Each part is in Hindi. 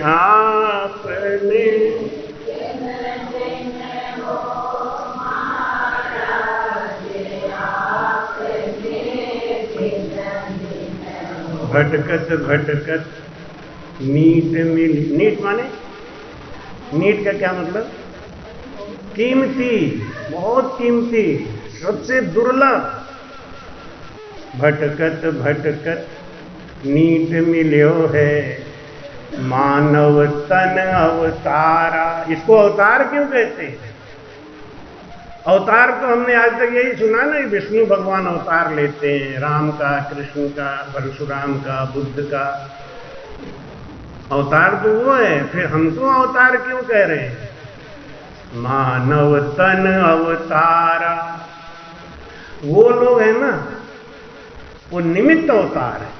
आपने भटकत भटकत नीट मिली। नीट माने, नीट का क्या मतलब? कीमती, बहुत कीमती, सबसे दुर्लभ। भटकत भटकत नीट मिल्यो है, मानव तन अवतारा। इसको अवतार क्यों कहते हैं? अवतार तो हमने आज तक यही सुना ना, विष्णु भगवान अवतार लेते हैं, राम का, कृष्ण का, परशुराम का, बुद्ध का। अवतार तो वो है, फिर हमको अवतार क्यों कह रहे हैं? मानव तन अवतारा। वो लोग हैं ना, वो निमित्त अवतार है।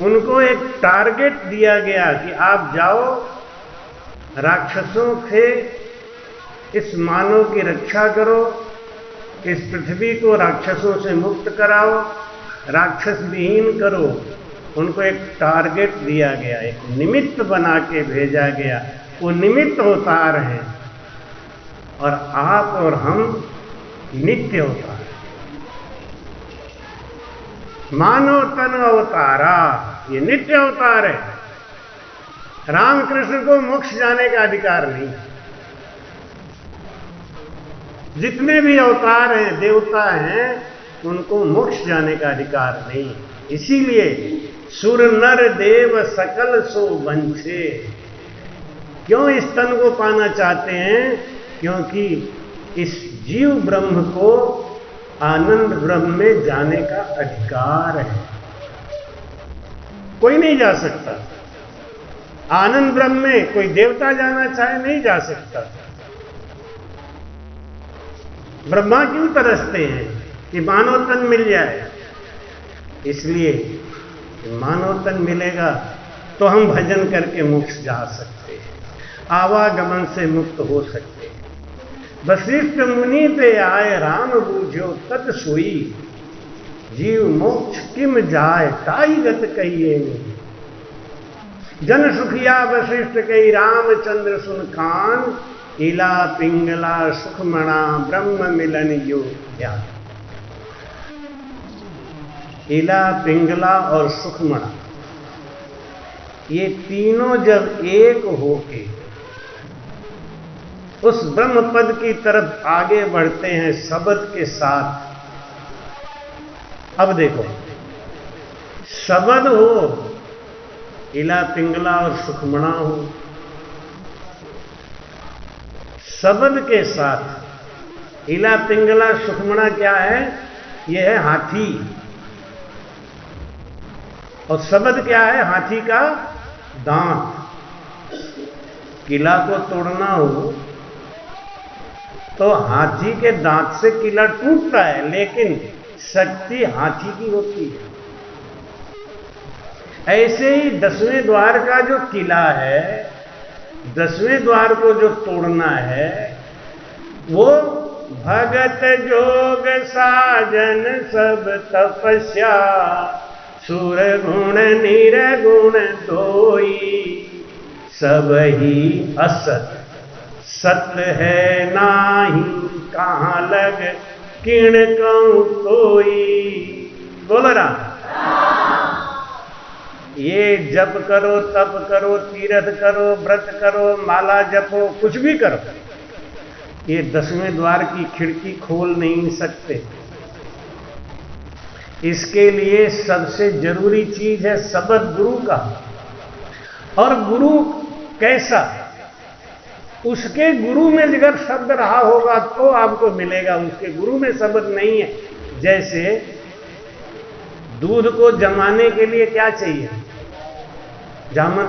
उनको एक टारगेट दिया गया कि आप जाओ, राक्षसों से इस मानव की रक्षा करो, इस पृथ्वी को राक्षसों से मुक्त कराओ, राक्षस विहीन करो। उनको एक टारगेट दिया गया, एक निमित्त बना के भेजा गया। वो निमित्त अवतार हैं, और आप और हम नित्य अवतार। मानव तन अवतारा, ये नित्य अवतार है। रामकृष्ण को मोक्ष जाने का अधिकार नहीं। जितने भी अवतार हैं, देवता हैं, उनको मोक्ष जाने का अधिकार नहीं। इसीलिए सुर नर देव सकल सो वंचे। क्यों इस तन को पाना चाहते हैं? क्योंकि इस जीव ब्रह्म को आनंद ब्रह्म में जाने का अधिकार है। कोई नहीं जा सकता। आनंद ब्रह्म में कोई देवता जाना चाहे नहीं जा सकता। ब्रह्मा क्यों तरसते हैं कि मानव तन मिल जाए? इसलिए मानव तन मिलेगा तो हम भजन करके मोक्ष जा सकते हैं, आवागमन से मुक्त हो सकते हैं। वशिष्ठ मुनि पे आए राम बूझो तत सोई, जीव मोक्ष किम जाए ताई गत कहिए नहीं। जन सुखिया वशिष्ठ कही रामचंद्र सुन कान, इला पिंगला सुखमणा ब्रह्म मिलन योग्या। इला, पिंगला और सुखमणा, ये तीनों जब एक होके उस ब्रह्म पद की तरफ आगे बढ़ते हैं शब्द के साथ। अब देखो, शब्द हो, इला, पिंगला और सुखमणा हो, शब्द के साथ इला, पिंगला, सुखमणा क्या है? यह है हाथी। और शब्द क्या है? हाथी का दांत। किला को तोड़ना हो तो हाथी के दांत से किला टूटता है, लेकिन शक्ति हाथी की होती है। ऐसे ही 10वें द्वार का जो किला है, 10वें द्वार को जो तोड़ना है, वो भगत जोग साजन सब तपस्या, सुर गुण निरगुण धोई, सब ही असत सत्य है नाही, कहाँ लग किण कहूं कोई। बोलो राम। ये जप करो, तप करो, तीर्थ करो, व्रत करो, माला जपो, कुछ भी करो, ये 10वें द्वार की खिड़की खोल नहीं सकते। इसके लिए सबसे जरूरी चीज है शब्द गुरु का। और गुरु कैसा? उसके गुरु में अगर शब्द रहा होगा तो आपको मिलेगा, उसके गुरु में शब्द नहीं है। जैसे दूध को जमाने के लिए क्या चाहिए? जामन।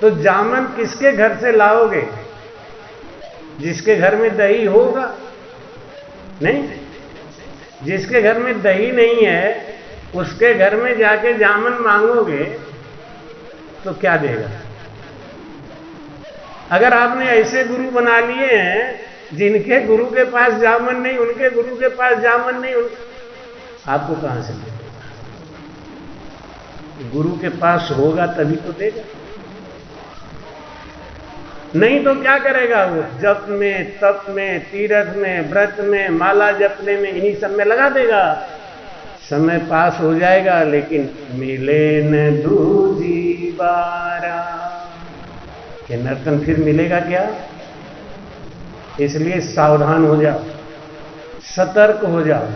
तो जामन किसके घर से लाओगे? जिसके घर में दही होगा। नहीं, जिसके घर में दही नहीं है उसके घर में जाके जामन मांगोगे तो क्या देगा? अगर आपने ऐसे गुरु बना लिए हैं जिनके गुरु के पास जामन नहीं, उनके गुरु के पास जामन नहीं, आपको कहां से मिलेगा? गुरु के पास होगा तभी तो देगा, नहीं तो क्या करेगा वो? जप में, तप में, तीर्थ में, व्रत में, माला जपने में, इन्हीं सब में लगा देगा। समय पास हो जाएगा लेकिन मिले न दूजी बारा, ये नर्तन फिर मिलेगा क्या? इसलिए सावधान हो जाओ, सतर्क हो जाओ।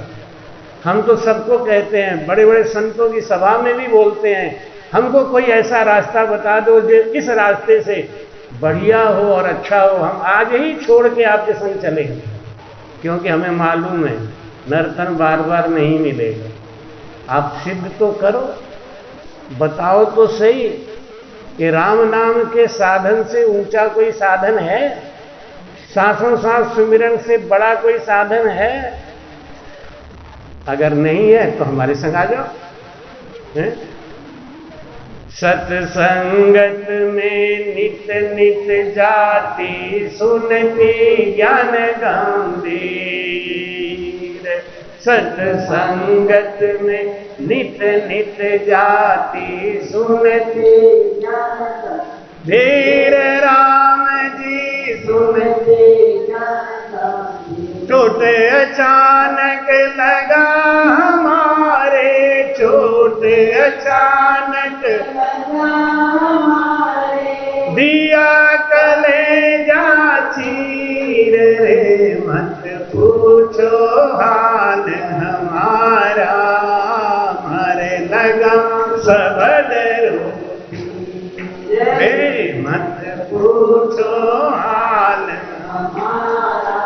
हम तो सबको कहते हैं, बड़े बड़े संतों की सभा में भी बोलते हैं, हमको कोई ऐसा रास्ता बता दो जो इस रास्ते से बढ़िया हो और अच्छा हो, हम आज ही छोड़ के आपके संग चलेंगे, क्योंकि हमें मालूम है नर्तन बार बार नहीं मिलेगा। आप सिद्ध तो करो, बताओ तो सही कि राम नाम के साधन से ऊंचा कोई साधन है? सांसों सांस सुमिरन से बड़ा कोई साधन है? अगर नहीं है तो हमारे संग आ जाओ। सत्संगत में नित नित जाति सुनती ज्ञान गंभीर, सत्संगत में नित नित जाति सुनती ज्ञान धीर राम जी सुनती चोट अचानक लगा हमारे, चोट अचानक लगा हमारे, दिया कलेजा चीर रे, मत पूछो हाल हमारा, मरे लगा सबद रे, मत पूछो हाल हमारा,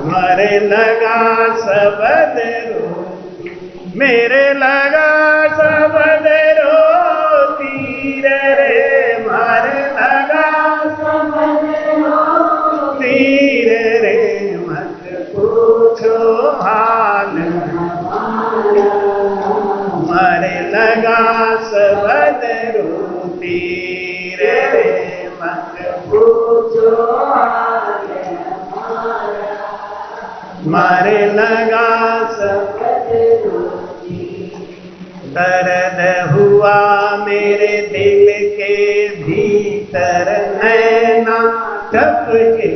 मरे लगा सबद रो, मेरे लगा सबद रो तीर रे, मरे लगा सबद रो तीर रे, मत पूछो हाल हमारा, मरे लगा सबद रो तीर रे, मत पूछो हाल हमारा, मारे लगा सबद रोती। दर्द हुआ मेरे दिल के भीतर, नैना टपके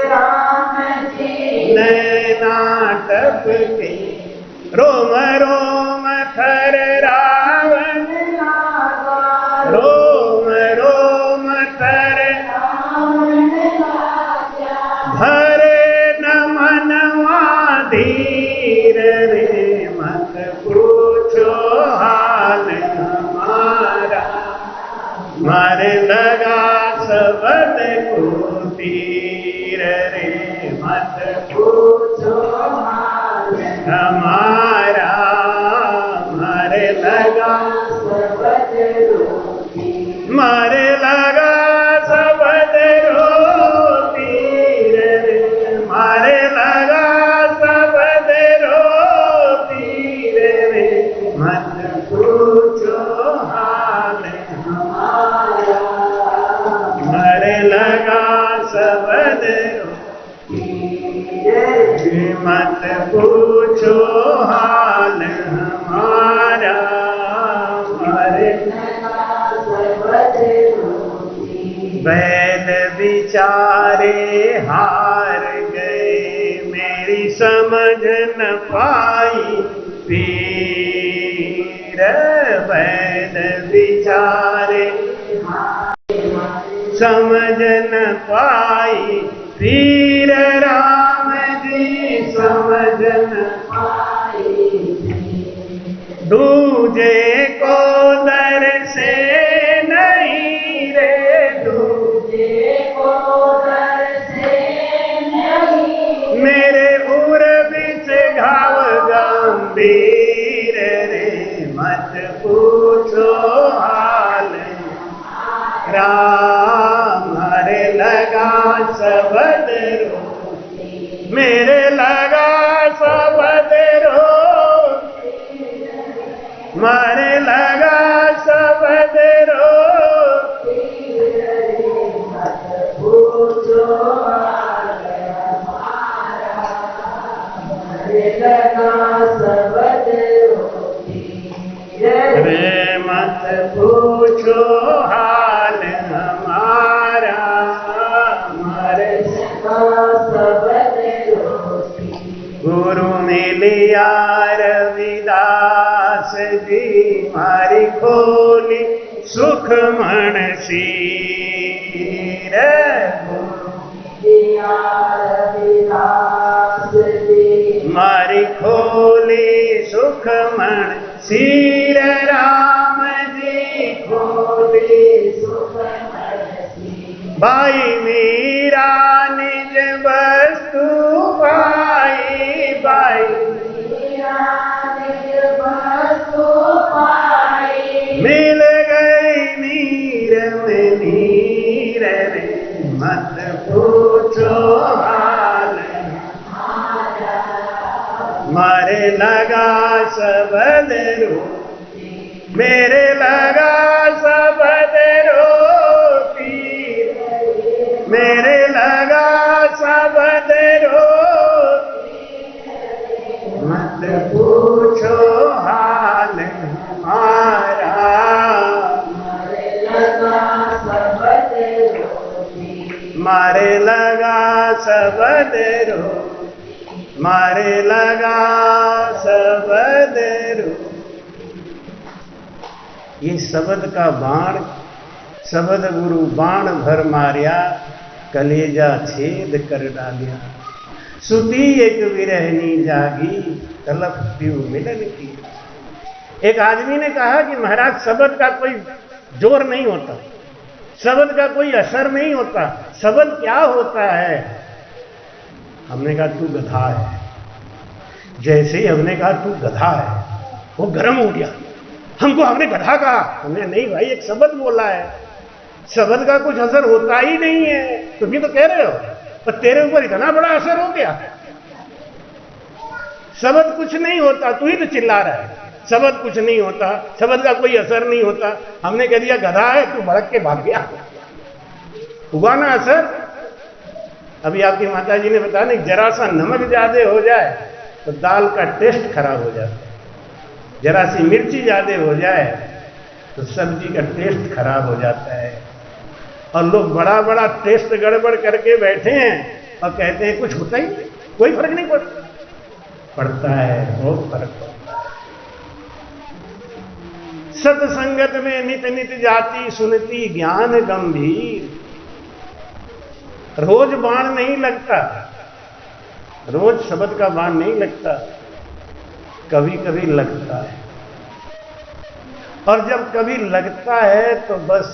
राम जी, नैना टपके, रोम रोम थर्रावन लागा, रोम रोम थर्रावन लागा, भरे न मनवा धीर रे, मत पूछो हाल हमारा, मरे लगा सबद को तीर रे, मत पूछो हाल हमारा, मरे लगा सबद रोती, मरे लगा सबद रोती रे, मरे लगा सबद रोती रे, मत पूछो हाल हमारा, मरे लगा सबद रोती रे, मत पूछो हाल हमारा, मरे लगा सबद रोती। बैल बिचारे हार गए, मेरी समझ न पाई पीर, बैल बिचारे समझ न पाई पीर, राम जी समझ न पाई, दूजे को दर से नहीं रे, दूजे को दर से नहीं, मेरे उर बिच घाव गंभीर रे, मत पूछो हाल राम, मरे लगा सबद रोती, मेरे लगा सबद रोती, मरे लगा सबद रोती, मत पूछो हाल हमारा, मरे लगा सबद रोती, रे मत पूछो हाल हमारा, हमारे गुरु मिलिया रविदास जी, मारी खोली सुख मन सीर। मारी खोली सुख मन सीर, राम जी खोली सुख मन सीर। भाई मीरा निज वस्तु पाई, भाई मीरा निज वस्तु पाई। मिल गई नीर में नीर रे, मत पूछो हाल हमारा, मारे लगा सबद रोती, मेरे लगा सबद रोती, मेरे लगा सबद रोती। मत पूछो हाल हमारा, मारे लगा सबद रोती, मारे लगा सबद रोती, मारे लगा सबद रोती। ये शब्द का बाण, शब्द गुरु बाण भर मारिया, कलेजा छेद कर डालिया। सुती एक विरहनी जागी, तलप पीऊ मिलन की। एक आदमी ने कहा कि महाराज शब्द का कोई जोर नहीं होता, शब्द का कोई असर नहीं होता, शब्द क्या होता है? हमने कहा तू गधा है। जैसे ही हमने कहा तू गधा है, वो गर्म हो गया। हमको हमने गधा कहा, हमने नहीं भाई एक शब्द बोला है, शब्द का कुछ असर होता ही नहीं है। तुम भी तो कह रहे हो, पर तेरे ऊपर इतना बड़ा असर हो गया। शब्द कुछ नहीं होता, तू ही तो चिल्ला रहा है शब्द कुछ नहीं होता, शब्द का कोई असर नहीं होता। हमने कह दिया गधा है, तू भड़क के भाग गया। हुआ ना असर? अभी आपकी माता जी ने बताया नहीं, जरा सा नमक ज्यादा हो जाए तो दाल का टेस्ट खराब हो जाता है, जरा सी मिर्ची ज्यादा हो जाए तो सब्जी का टेस्ट खराब हो जाता है। और लोग बड़ा बड़ा टेस्ट गड़बड़ करके बैठे हैं और कहते हैं कुछ होता ही नहीं, कोई फर्क नहीं पड़ता। पड़ता है, बहुत फर्क पड़ता है। सत्संगत में नित नित जाती, सुनती ज्ञान गंभीर। रोज बाण नहीं लगता, रोज शब्द का बाण नहीं लगता, कभी कभी लगता है। और जब कभी लगता है तो बस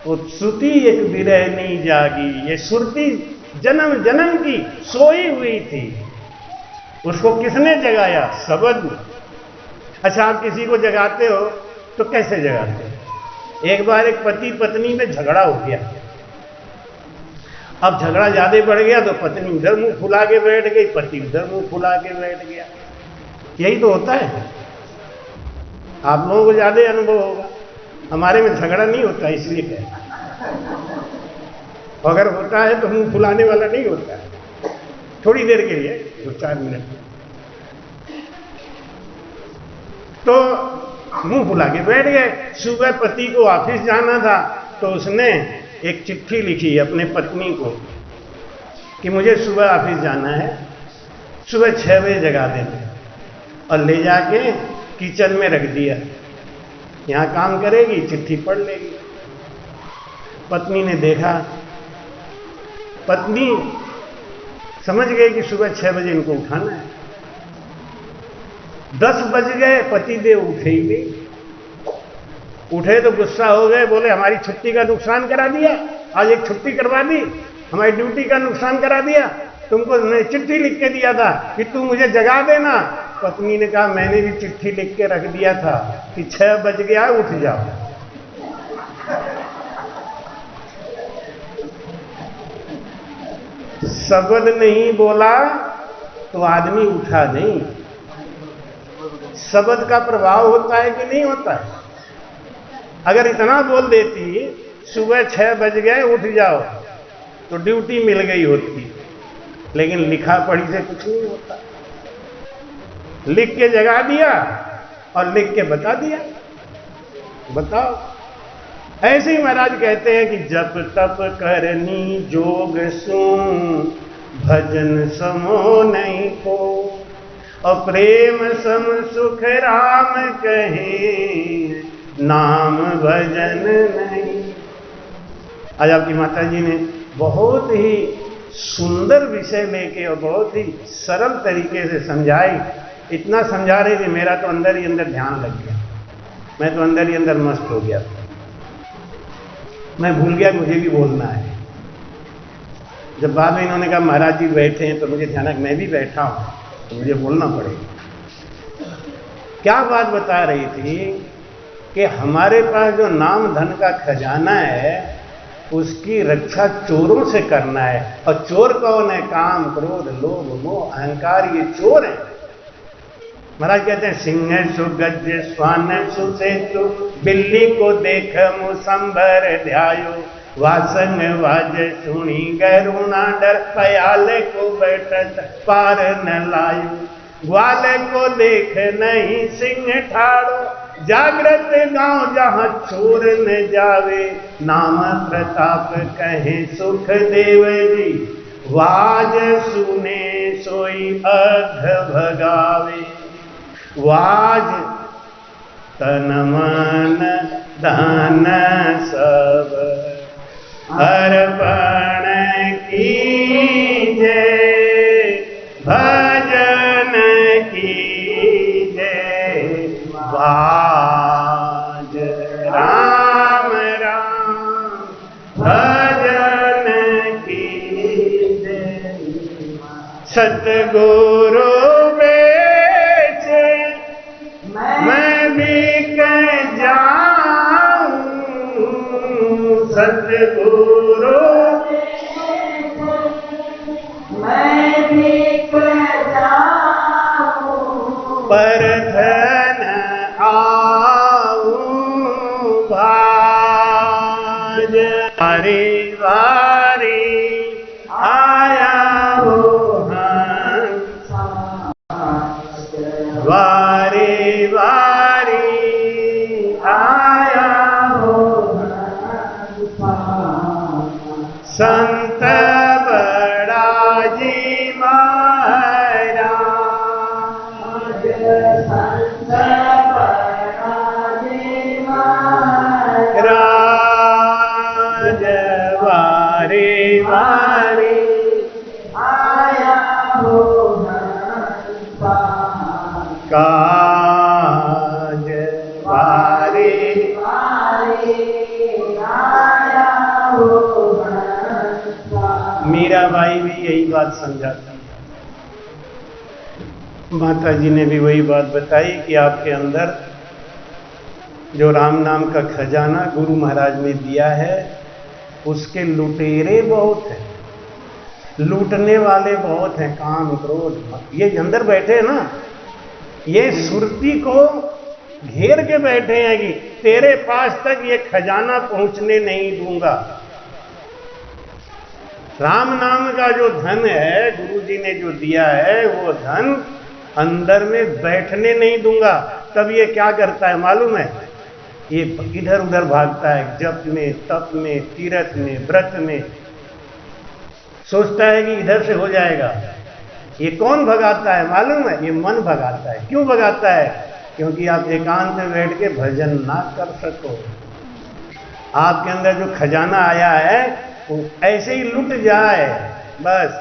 वो श्रुति एक विरहनी जागी। ये श्रुति जन्म जन्म की सोई हुई थी, उसको किसने जगाया? शब्द। अच्छा, आप किसी को जगाते हो तो कैसे जगाते हो? एक बार एक पति पत्नी में झगड़ा हो गया। अब झगड़ा ज्यादा बढ़ गया तो पत्नी उधर मुंह फुला के बैठ गई, पति उधर मुंह फुला के बैठ गया। यही तो होता है। आप लोगों को ज्यादा अनुभव होगा, हमारे में झगड़ा नहीं होता, इसलिए कहना। अगर होता है तो मुंह फुलाने वाला नहीं होता है, थोड़ी देर के लिए, 2-4 मिनट। तो मुंह फुला के बैठ गए। सुबह पति को ऑफिस जाना था तो उसने एक चिट्ठी लिखी अपने पत्नी को कि मुझे सुबह ऑफिस जाना है, सुबह 6 बजे जगा देना, और ले जाके किचन में रख दिया, यहां काम करेगी, चिट्ठी पढ़ लेगी। पत्नी ने देखा, पत्नी समझ गई कि सुबह 6 बजे इनको उठाना है। 10 बज गए, पति देव उठे ही नहीं। उठे तो गुस्सा हो गए, बोले हमारी छुट्टी का नुकसान करा दिया, आज एक छुट्टी करवा दी, हमारी ड्यूटी का नुकसान करा दिया। तुमको मैंने चिट्ठी लिख के दिया था कि तू मुझे जगा देना। पत्नी ने कहा मैंने भी चिट्ठी लिख के रख दिया था कि 6 बज गया, उठ जाओ। शब्द नहीं बोला तो आदमी उठा नहीं। शब्द का प्रभाव होता है कि नहीं होता है? अगर इतना बोल देती सुबह 6 बज गए उठ जाओ तो ड्यूटी मिल गई होती, लेकिन लिखा पढ़ी से कुछ नहीं होता। लिख के जगा दिया और लिख के बता दिया। बताओ, ऐसे ही महाराज कहते हैं कि जप तप करनी जोग सुन, भजन समो नहीं को, और प्रेम सम सुख राम कहे, नाम भजन नहीं। आज आपकी माता जी ने बहुत ही सुंदर विषय लेके और बहुत ही सरल तरीके से समझाई। इतना समझा रही थी मेरा तो अंदर ही अंदर ध्यान लग गया, मैं तो अंदर ही अंदर मस्त हो गया। मैं भूल गया मुझे भी बोलना है। जब बाद में इन्होंने कहा महाराज जी बैठे हैं तो मुझे ध्यान है मैं भी बैठा हूं तो मुझे बोलना पड़ेगा। क्या बात बता रही थी कि हमारे पास जो नाम धन का खजाना है उसकी रक्षा चोरों से करना है। और चोर कौन है? काम क्रोध लोभ मोह अहंकार, ये चोर है। महाराज कहते हैं सिंह सु गज स्वान सु सेतु, बिल्ली को देख मुसंबर ध्यायो, वासंग वाज सुनी गरुणा डर, पयाले को बैठत पार न लायु, ग्वाले को देख नहीं सिंह ठाड़ो, जागृत गांव जहां चोर न जावे, नाम प्रताप कहे सुख देव जी, वाज सुने सोई अघ भगावे, वाज तन मन धन सब अर्पण कीजे, भजन कीजे, वाज राम राम भजन कीजे, सतगुरु मैं भी कह जाऊं, सतगुरु मैं भी कह जाऊं, पर धन आऊं भाज, हरि वारी आया हो हंस, वारी वारी आया हो संत बड़ा जी महाराज, संत बड़ा जी महाराज, वारी वारी आया हो काज, वारी आया हो। मीराबाई भी यही बात समझाती है, माता जी ने भी वही बात बताई कि आपके अंदर जो राम नाम का खजाना गुरु महाराज ने दिया है उसके लुटेरे बहुत हैं, लूटने वाले बहुत हैं, काम क्रोध ये अंदर बैठे हैं ना, ये सुरती को घेर के बैठे हैं कि तेरे पास तक ये खजाना पहुंचने नहीं दूंगा। राम नाम का जो धन है गुरु जी ने जो दिया है वो धन अंदर में बैठने नहीं दूंगा। तब ये क्या करता है मालूम है? ये इधर उधर भागता है, जप में तप में तीर्थ में व्रत में, सोचता है कि इधर से हो जाएगा। ये कौन भगाता है मालूम है? ये मन भगाता है। क्यों भगाता है? क्योंकि आप एकांत में बैठ के भजन ना कर सको। आपके अंदर जो खजाना आया है वो ऐसे ही लुट जाए, बस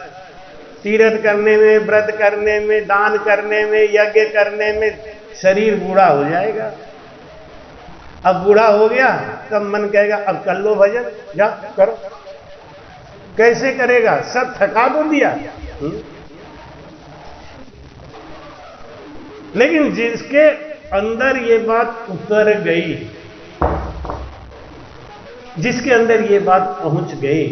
तीर्थ करने में, व्रत करने में, दान करने में, यज्ञ करने में शरीर बूढ़ा हो जाएगा। अब बूढ़ा हो गया तब मन कहेगा अब कर लो भजन, जा करो। कैसे करेगा? सब थका दो दिया। लेकिन जिसके अंदर ये बात उतर गई, जिसके अंदर ये बात पहुंच गई,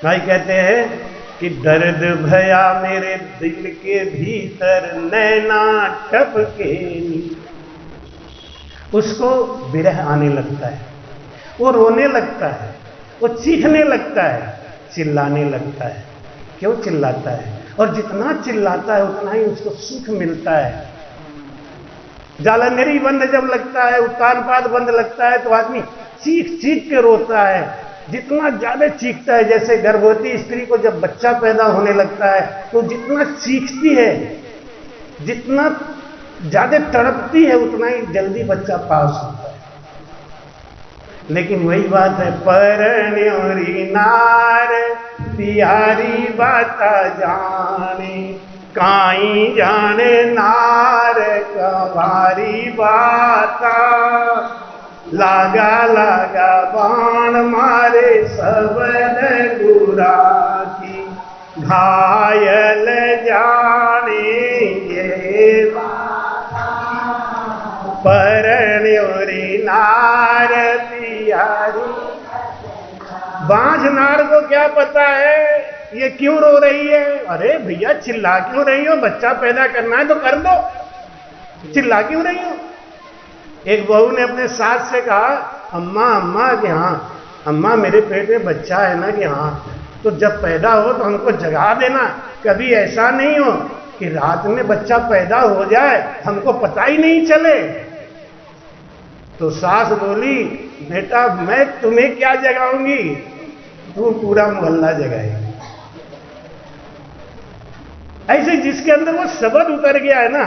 भाई कहते हैं कि दर्द भया मेरे दिल के भीतर नैना टपके, उसको विरह आने लगता है, वो रोने लगता है, वो चीखने लगता है, चिल्लाने लगता है। क्यों चिल्लाता है? और जितना चिल्लाता है उतना ही उसको सुख मिलता है। जालंधरी बंद जब लगता है, उत्तानपाद बंद लगता है, तो आदमी चीख चीख के रोता है। जितना ज्यादा चीखता है, जैसे गर्भवती स्त्री को जब बच्चा पैदा होने लगता है तो जितना चीखती है, जितना ज्यादा तड़पती है, उतना ही जल्दी बच्चा पास होता है। लेकिन वही बात है, परण्योरी नार तिहारी बाता जाने, काई जाने नार कवारी बाता, लागा लागा बाण मारे सबन गुरा की, घायल जाने ये परण्योरी नार तिहारी। बांझ नार को क्या पता है ये क्यों रो रही है? अरे भैया चिल्ला क्यों रही हो? बच्चा पैदा करना है तो कर दो, चिल्ला क्यों रही हो? एक बहू ने अपने सास से कहा, अम्मा अम्मा कि हाँ अम्मा मेरे पेट में बच्चा है ना कि हाँ, तो जब पैदा हो तो हमको जगा देना, कभी ऐसा नहीं हो कि रात में बच्चा पैदा हो जाए हमको पता ही नहीं चले। तो सास बोली, बेटा मैं तुम्हें क्या जगाऊंगी, तू पूरा मोहल्ला जगाएगी। ऐसे जिसके अंदर वो शब्द उतर गया है ना,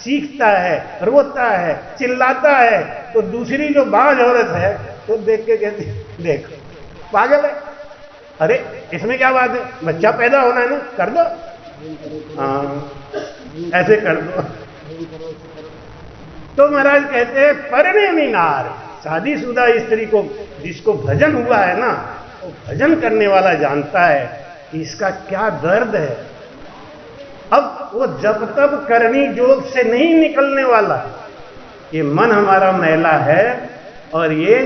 चीखता है, रोता है, चिल्लाता है, तो दूसरी जो बांझ औरत है तो देख के कहती देख पागल है, अरे इसमें क्या बात है, बच्चा पैदा होना है ना, कर दो, हाँ ऐसे कर दो। तो महाराज कहते हैं परण्योरी नार, शादीशुदा स्त्री को जिसको भजन हुआ है ना, वो भजन करने वाला जानता है कि इसका क्या दर्द है। अब वो जब तब करनी जोग से नहीं निकलने वाला, ये मन हमारा मैला है और ये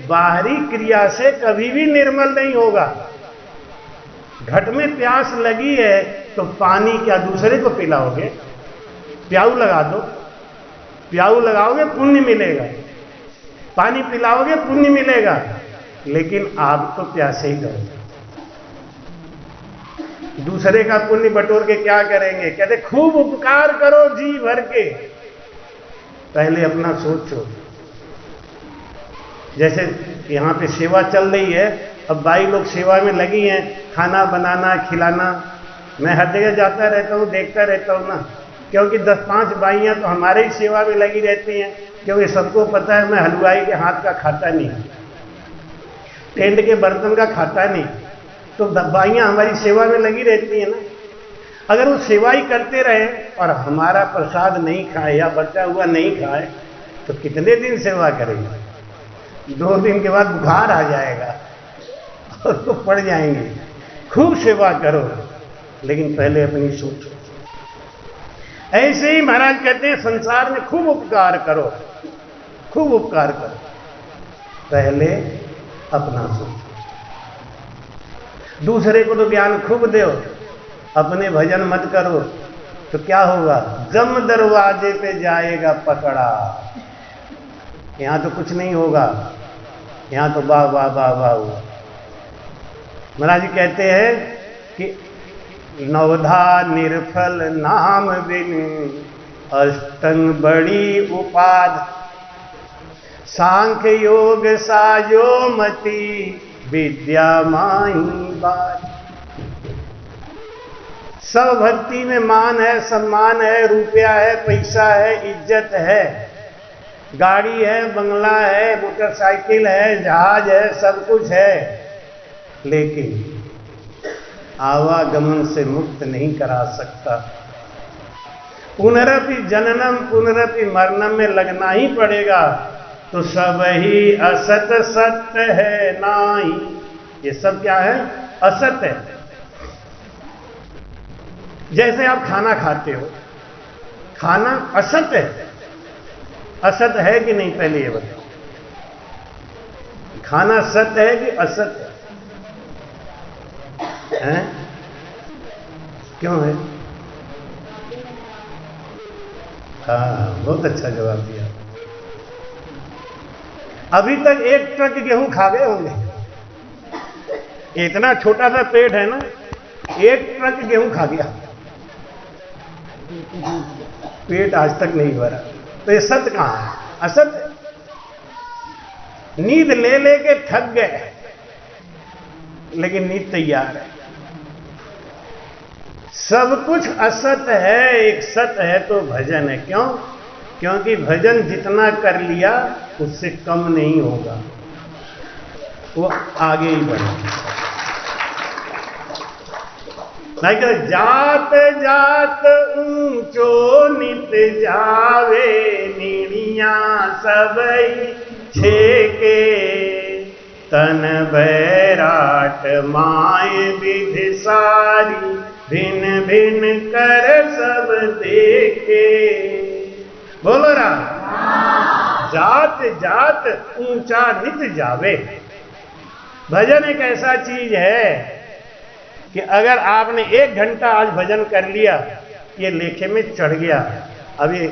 बाहरी क्रिया से कभी भी निर्मल नहीं होगा। घट में प्यास लगी है तो पानी क्या दूसरे को पिलाओगे? प्याऊ लगा दो, प्याऊ लगाओगे पुण्य मिलेगा, पानी पिलाओगे पुण्य मिलेगा, लेकिन आप तो प्यासे ही रहोगे। दूसरे का पुण्य बटोर के क्या करेंगे? कहते खूब उपकार करो जी भर के, पहले अपना सोचो। जैसे यहां पे सेवा चल रही है, अब बाई लोग सेवा में लगी हैं, खाना बनाना खिलाना। मैं हर जगह जाता रहता हूं, देखता रहता हूं ना, क्योंकि 10-5 बाइयां तो हमारे ही सेवा में लगी रहती हैं, क्योंकि सबको पता है मैं हलवाई के हाथ का खाता नहीं, टेंट के बर्तन का खाता नहीं, तो बाइयां हमारी सेवा में लगी रहती हैं ना। अगर वो सेवा ही करते रहे और हमारा प्रसाद नहीं खाए या बचा हुआ नहीं खाए तो कितने दिन सेवा करेंगे? 2 दिन के बाद बुखार आ जाएगा और तो पड़ जाएंगे। खूब सेवा करो, लेकिन पहले अपनी सोचो। ऐसे ही महाराज कहते हैं संसार में खूब उपकार करो, खूब उपकार करो, पहले अपना सोचो। दूसरे को तो ज्ञान खूब दो, अपने भजन मत करो, तो क्या होगा? जम दरवाजे पे जाएगा पकड़ा। यहां तो कुछ नहीं होगा, यहां तो वाह वाह वाह वाह हुआ। महाराज जी कहते हैं कि नवधा निर्फल नाम बिन, अष्टंग बड़ी उपाध, सांख्य योग साजो मति, विद्या माई बात। सब भक्ति में मान है, सम्मान है, रुपया है, पैसा है, इज्जत है, गाड़ी है, बंगला है, मोटरसाइकिल है, जहाज है, सब कुछ है, लेकिन आवागमन से मुक्त नहीं करा सकता। पुनरपि जननम पुनरपि मरणम में लगना ही पड़ेगा। तो सब ही असत सत्य है नाई। ये सब क्या है? असत है। जैसे आप खाना खाते हो, खाना असत है, असत है कि नहीं? पहले ये बताओ, खाना सत्य है कि असत है? हैं? क्यों है? हाँ, बहुत अच्छा जवाब दिया। अभी तक 1 ट्रक गेहूं खा गए होंगे। इतना छोटा सा पेट है ना, 1 ट्रक गेहूं खा गया। पेट आज तक नहीं भरा। तो ये सत्य कहां है? असत्य। नींद ले लेके थक गए, लेकिन नींद तैयार है। सब कुछ असत्य है, एक सत्य है तो भजन है। क्यों? क्योंकि भजन जितना कर लिया उससे कम नहीं होगा, वो आगे ही बढ़ेगा। जात जात ऊंचो नित जावे, नीड़िया सबई छेके, तन बैराट माय विधि सारी, भिन्न भिन्न कर सब देखे। बोलो राम। जात जात ऊंचा नित जावे। भजन एक ऐसा चीज है कि अगर आपने 1 घंटा आज भजन कर लिया, ये लेखे में चढ़ गया, अब ये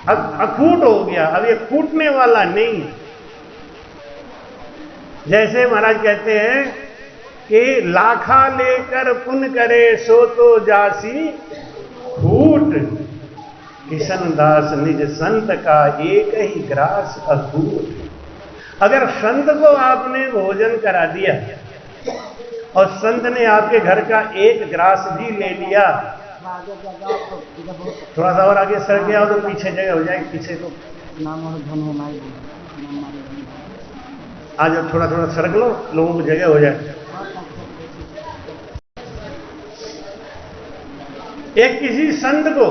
अखूट हो गया, अब ये फूटने वाला नहीं। जैसे महाराज कहते हैं कि लाखा लेकर पुन करे, सो तो जासी फूट। किशन दास निज संत का एक ही ग्रास अखूट। अगर संत को आपने भोजन करा दिया और संत ने आपके घर का एक ग्रास भी ले लिया, थोड़ा सा और आगे सर गया तो पीछे जगह हो जाएगी। पीछे को आज थोड़ा थोड़ा सरक लो, लोगों को जगह हो जाए। एक किसी संत को,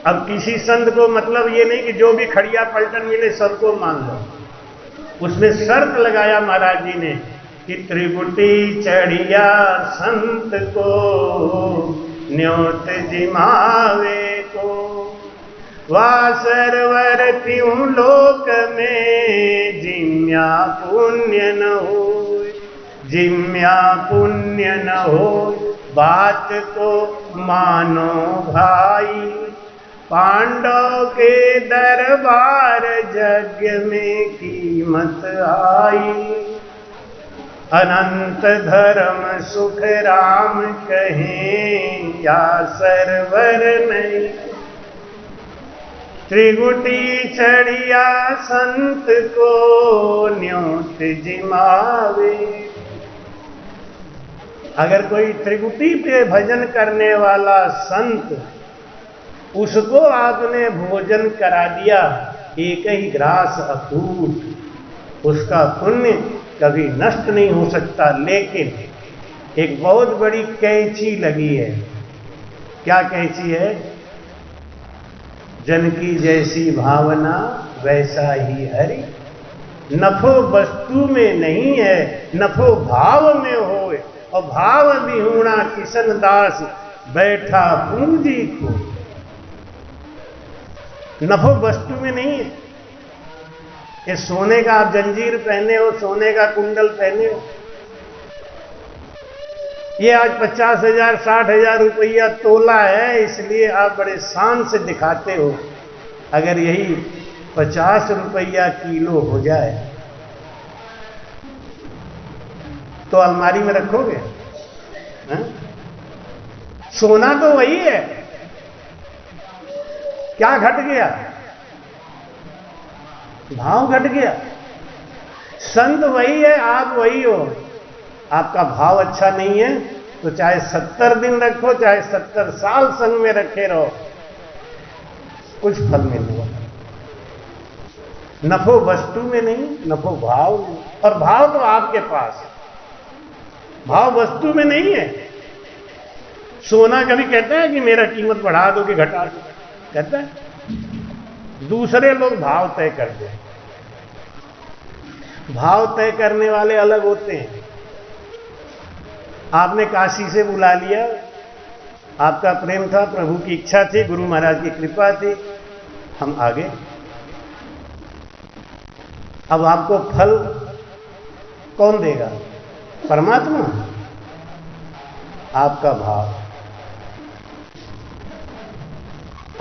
अब किसी संत को मतलब ये नहीं कि जो भी खड़िया पलटन मिले सबको मान लो। उसमें शर्त लगाया महाराज जी ने कि त्रिगुटी चढ़िया संत को, न्योत जिमावे को, वासरवर त्यों लोक में, जिम्या पुण्य न हो, जिम्या पुण्य न हो, बात को मानो भाई। पांडव के दरबार यज्ञ में कीमत आई, अनंत धर्म सुख राम कहें, या सरवर नहीं। त्रिगुटी चढ़िया संत को, न्योत जिमावे। अगर कोई त्रिगुटी पे भजन करने वाला संत, उसको आपने भोजन करा दिया, एक ही ग्रास अखूट, उसका पुण्य कभी नष्ट नहीं हो सकता। लेकिन एक बहुत बड़ी कैंची लगी है। क्या कैंची है? जन की जैसी भावना वैसा ही हरि। नफो वस्तु में नहीं है, नफो भाव में होए। और भाव विहूणा किशन दास, बैठा पूंजी को। नफो वस्तु में नहीं है। ये सोने का आप जंजीर पहने हो, सोने का कुंडल पहने हो, ये आज 50,000 60,000 रुपया तोला है, इसलिए आप बड़े शान से दिखाते हो। अगर यही 50 रुपया किलो हो जाए तो अलमारी में रखोगे? है? सोना तो वही है। क्या घट गया? भाव घट गया। संत वही है, आप वही हो। आपका भाव अच्छा नहीं है तो चाहे 70 दिन रखो, चाहे 70 साल संग में रखे रहो, कुछ फल मिलने वाला। नफो वस्तु में नहीं, नफो भाव में। और भाव तो आपके पास, भाव वस्तु में नहीं है। सोना कभी कहता है कि मेरा कीमत बढ़ा दो कि घटा दो? कहता है? दूसरे लोग भाव तय करते हैं। भाव तय करने वाले अलग होते हैं। आपने काशी से बुला लिया, आपका प्रेम था, प्रभु की इच्छा थी, गुरु महाराज की कृपा थी, हम आगे। अब आपको फल कौन देगा? परमात्मा। आपका भाव,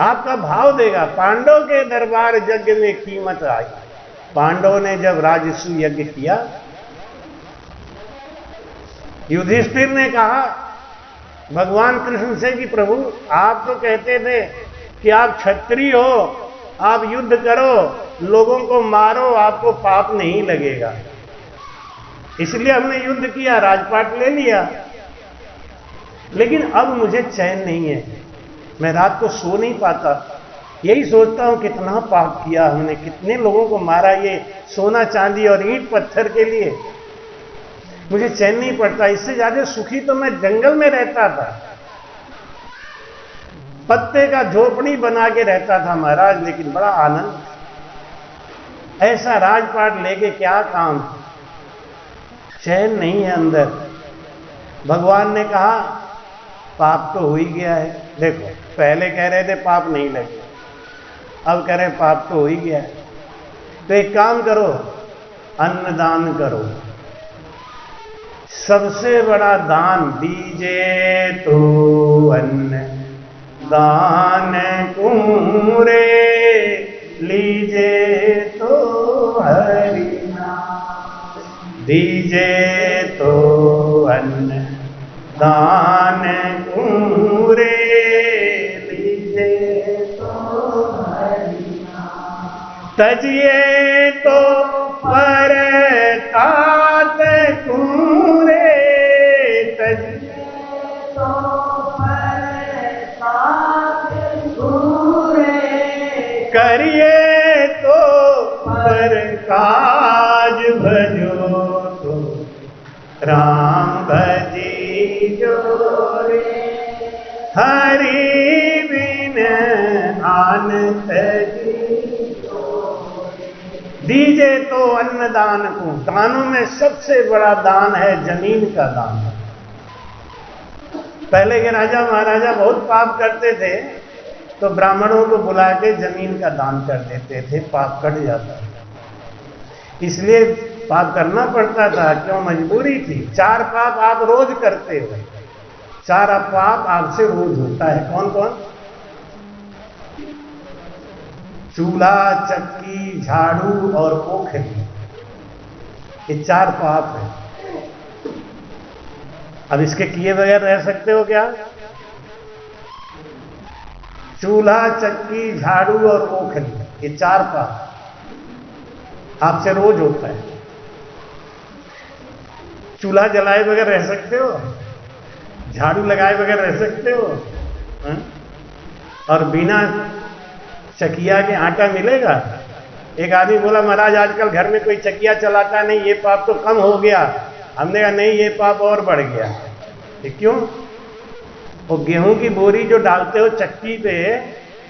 आपका भाव देगा। पांडव के दरबार यज्ञ में कीमत आई। पांडवों ने जब राजसु यज्ञ किया, युधिष्ठिर ने कहा भगवान कृष्ण से कि प्रभु आप तो कहते थे कि आप क्षत्रिय हो, आप युद्ध करो, लोगों को मारो, आपको पाप नहीं लगेगा, इसलिए हमने युद्ध किया, राजपाट ले लिया। लेकिन अब मुझे चैन नहीं है, मैं रात को सो नहीं पाता, यही सोचता हूं कितना पाप किया हमने, कितने लोगों को मारा, ये सोना चांदी और ईंट पत्थर के लिए, मुझे चैन नहीं पड़ता। इससे ज्यादा सुखी तो मैं जंगल में रहता था, पत्ते का झोपड़ी बना के रहता था महाराज, लेकिन बड़ा आनंद। ऐसा राजपाट लेके क्या काम, चैन नहीं है अंदर। भगवान ने कहा पाप तो हो ही गया है, देखो पहले कह रहे थे पाप नहीं लगे, अब कह रहे पाप तो हो ही गया है, तो एक काम करो, अन्नदान करो, सबसे बड़ा दान दीजे तो अन्न दान कुरे, लीजे तो हरि नाम, दीजे तो अन्न दान कुरे, लीजे तो हरि नाम, तजिए तो परतात कुरे, तजिए तो परतात कुरे, करिए तो पर काज भजो तो राम भजी जो रे, हरि बिन आन तजी। दीजे तो अन्नदान को, दानों में सबसे बड़ा दान है जमीन का दान। पहले के राजा महाराजा बहुत पाप करते थे तो ब्राह्मणों को बुला के जमीन का दान कर देते थे, पाप कट जाता था। इसलिए पाप करना पड़ता था, क्यों, मजबूरी थी। 4 पाप आप रोज करते हो, 4 पाप आपसे रोज होता है। कौन कौन? चूल्हा, चक्की, झाड़ू और ओखली, ये 4 पाप है। अब इसके किए बगैर रह सकते हो क्या? चूल्हा, चक्की, झाड़ू और ओखली, ये 4 पाप आपसे रोज होता है। चूल्हा जलाए बगैर रह सकते हो? झाड़ू लगाए बगैर रह सकते हो? और बिना चकिया के आटा मिलेगा? एक आदमी बोला महाराज आजकल घर में कोई चकिया चलाता नहीं, ये पाप तो कम हो गया। हमने कहा नहीं, ये पाप और बढ़ गया। ये क्यों? वो गेहूं की बोरी जो डालते हो चक्की पे,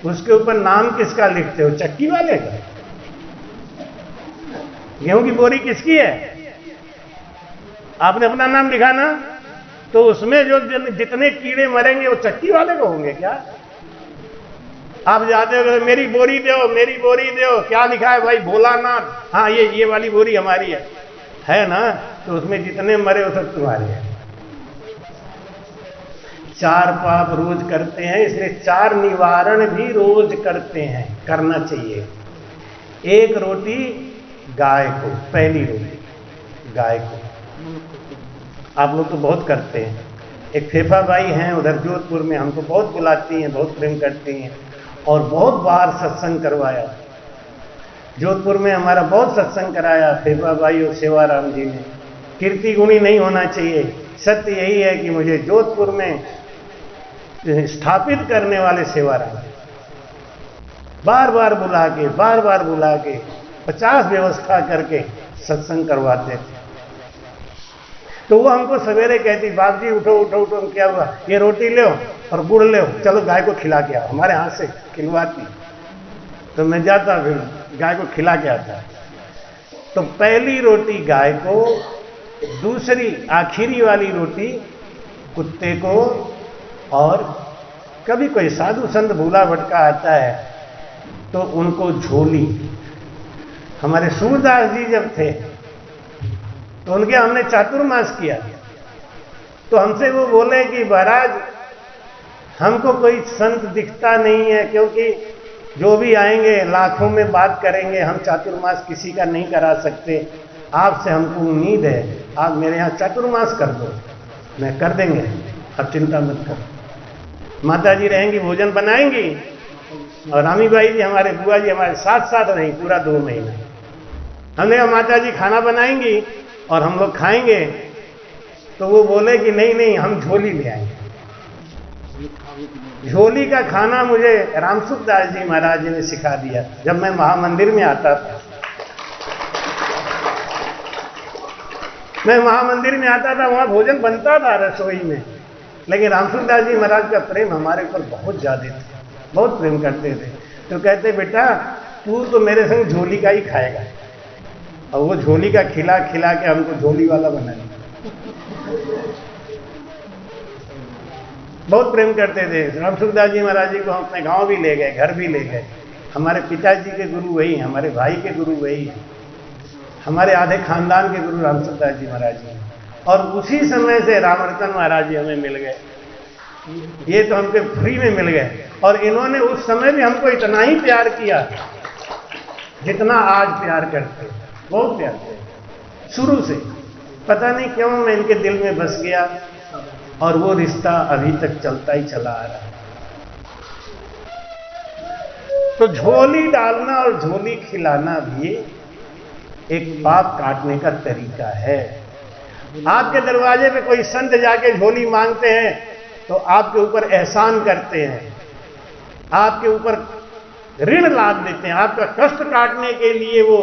उसके ऊपर नाम किसका लिखते हो? चक्की वाले का। गेहूं की बोरी किसकी है? आपने अपना नाम लिखा ना, तो उसमें जो जितने कीड़े मरेंगे वो चक्की वाले को होंगे क्या? आप जाते हो मेरी बोरी दो, मेरी बोरी दो, क्या लिखा है भाई? भोलानाथ। हाँ, ये वाली बोरी हमारी है ना, तो उसमें जितने मरे वो सब तुम्हारे हैं। 4 पाप रोज करते हैं, इसलिए 4 निवारण भी रोज करते हैं, करना चाहिए। 1 रोटी गाय को, पहली रोटी गाय को, आप लोग तो बहुत करते हैं। एक फेफा बाई हैं उधर जोधपुर में, हमको बहुत बुलाती हैं, बहुत प्रेम करती हैं और बहुत बार सत्संग करवाया। जोधपुर में हमारा बहुत सत्संग कराया फेफा बाई और सेवाराम जी ने। कीर्ति गुणी नहीं होना चाहिए, सत्य यही है कि मुझे जोधपुर में स्थापित करने वाले सेवाराम बार बार बुला के 50 व्यवस्था करके सत्संग करवाते थे। तो वो हमको सवेरे कहती, बाप जी उठो उठो उठो, क्या हुआ? ये रोटी ले और गुड़ ले, चलो गाय को खिला के आओ। हमारे हाथ से खिलवाती, तो मैं जाता, फिर गाय को खिला के आता। तो पहली रोटी गाय को, दूसरी आखिरी वाली रोटी कुत्ते को, और कभी कोई साधु संत भूला भटका आता है तो उनको झोली। हमारे सूरदास जी जब थे तो उनके हमने चातुर्मास किया, तो हमसे वो बोले कि महाराज हमको कोई संत दिखता नहीं है, क्योंकि जो भी आएंगे लाखों में बात करेंगे, हम चातुर्मास किसी का नहीं करा सकते। आपसे हमको उम्मीद है, आप मेरे यहाँ चातुर्मास कर दो। मैं कर देंगे। अब चिंता मत करो, माता जी रहेंगी, भोजन बनाएंगी, और रामीबाई जी हमारे बुआ जी हमारे साथ साथ रही पूरा 2 महीना। हमने कहा माता जी खाना बनाएंगी और हम लोग खाएंगे, तो वो बोले कि नहीं नहीं हम झोली ले आएंगे। झोली का खाना मुझे रामसुखदास जी महाराज जी ने सिखा दिया जब मैं महामंदिर में आता था। मैं महामंदिर में आता था, वहां भोजन बनता था रसोई में, लेकिन रामसुखदास जी महाराज का प्रेम हमारे ऊपर बहुत ज्यादा था, बहुत प्रेम करते थे। तो कहते बेटा तू तो मेरे संग झोली का ही खाएगा, और वो झोली का खिला खिला के हमको झोली वाला बना दिया। बहुत प्रेम करते थे। रामसुखदास जी महाराज जी को हम अपने गांव भी ले गए, घर भी ले गए। हमारे पिताजी के गुरु वही हैं, हमारे भाई के गुरु वही हैं, हमारे आधे खानदान के गुरु रामसुखदास जी महाराज जी। और उसी समय से रामरतन महाराज जी हमें मिल गए, ये तो हमको फ्री में मिल गए। और इन्होंने उस समय भी हमको इतना ही प्यार किया जितना आज प्यार करते, बहुत प्यार किया शुरू से। पता नहीं क्यों मैं इनके दिल में बस गया, और वो रिश्ता अभी तक चलता ही चला आ रहा है। तो झोली डालना और झोली खिलाना भी एक पाप काटने का तरीका है। आपके दरवाजे पे कोई संत जाके झोली मांगते हैं तो आपके ऊपर एहसान करते हैं, आपके ऊपर ऋण लाद देते हैं, आपका कष्ट काटने के लिए वो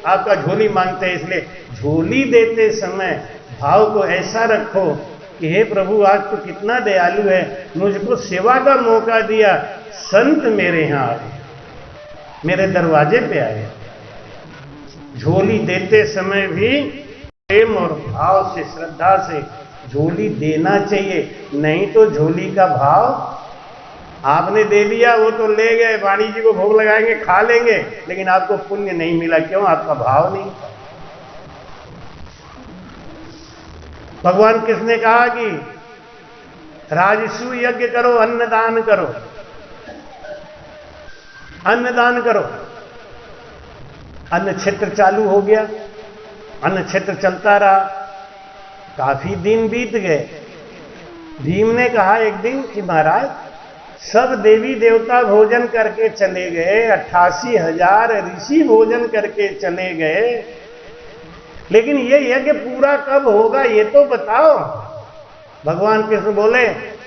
आपका झोली मांगते हैं। इसलिए झोली देते समय भाव को ऐसा रखो कि हे प्रभु आज तो कितना दयालु है, मुझको सेवा का मौका दिया, संत मेरे यहां आए, मेरे दरवाजे पे आए। झोली देते समय भी प्रेम और भाव से, श्रद्धा से झोली देना चाहिए, नहीं तो झोली का भाव आपने दे दिया, वो तो ले गए, वाणी जी को भोग लगाएंगे, खा लेंगे, लेकिन आपको पुण्य नहीं मिला। क्यों? आपका भाव नहीं। भगवान कृष्ण ने कहा कि राजसु यज्ञ करो, अन्नदान करो, अन्नदान करो। अन्न क्षेत्र चालू हो गया, अन्न क्षेत्र चलता रहा, काफी दिन बीत गए। भीम ने कहा एक दिन कि महाराज सब देवी देवता भोजन करके चले गए, 88,000 ऋषि भोजन करके चले गए, लेकिन ये यज्ञ पूरा कब होगा ये तो बताओ। भगवान कृष्ण बोले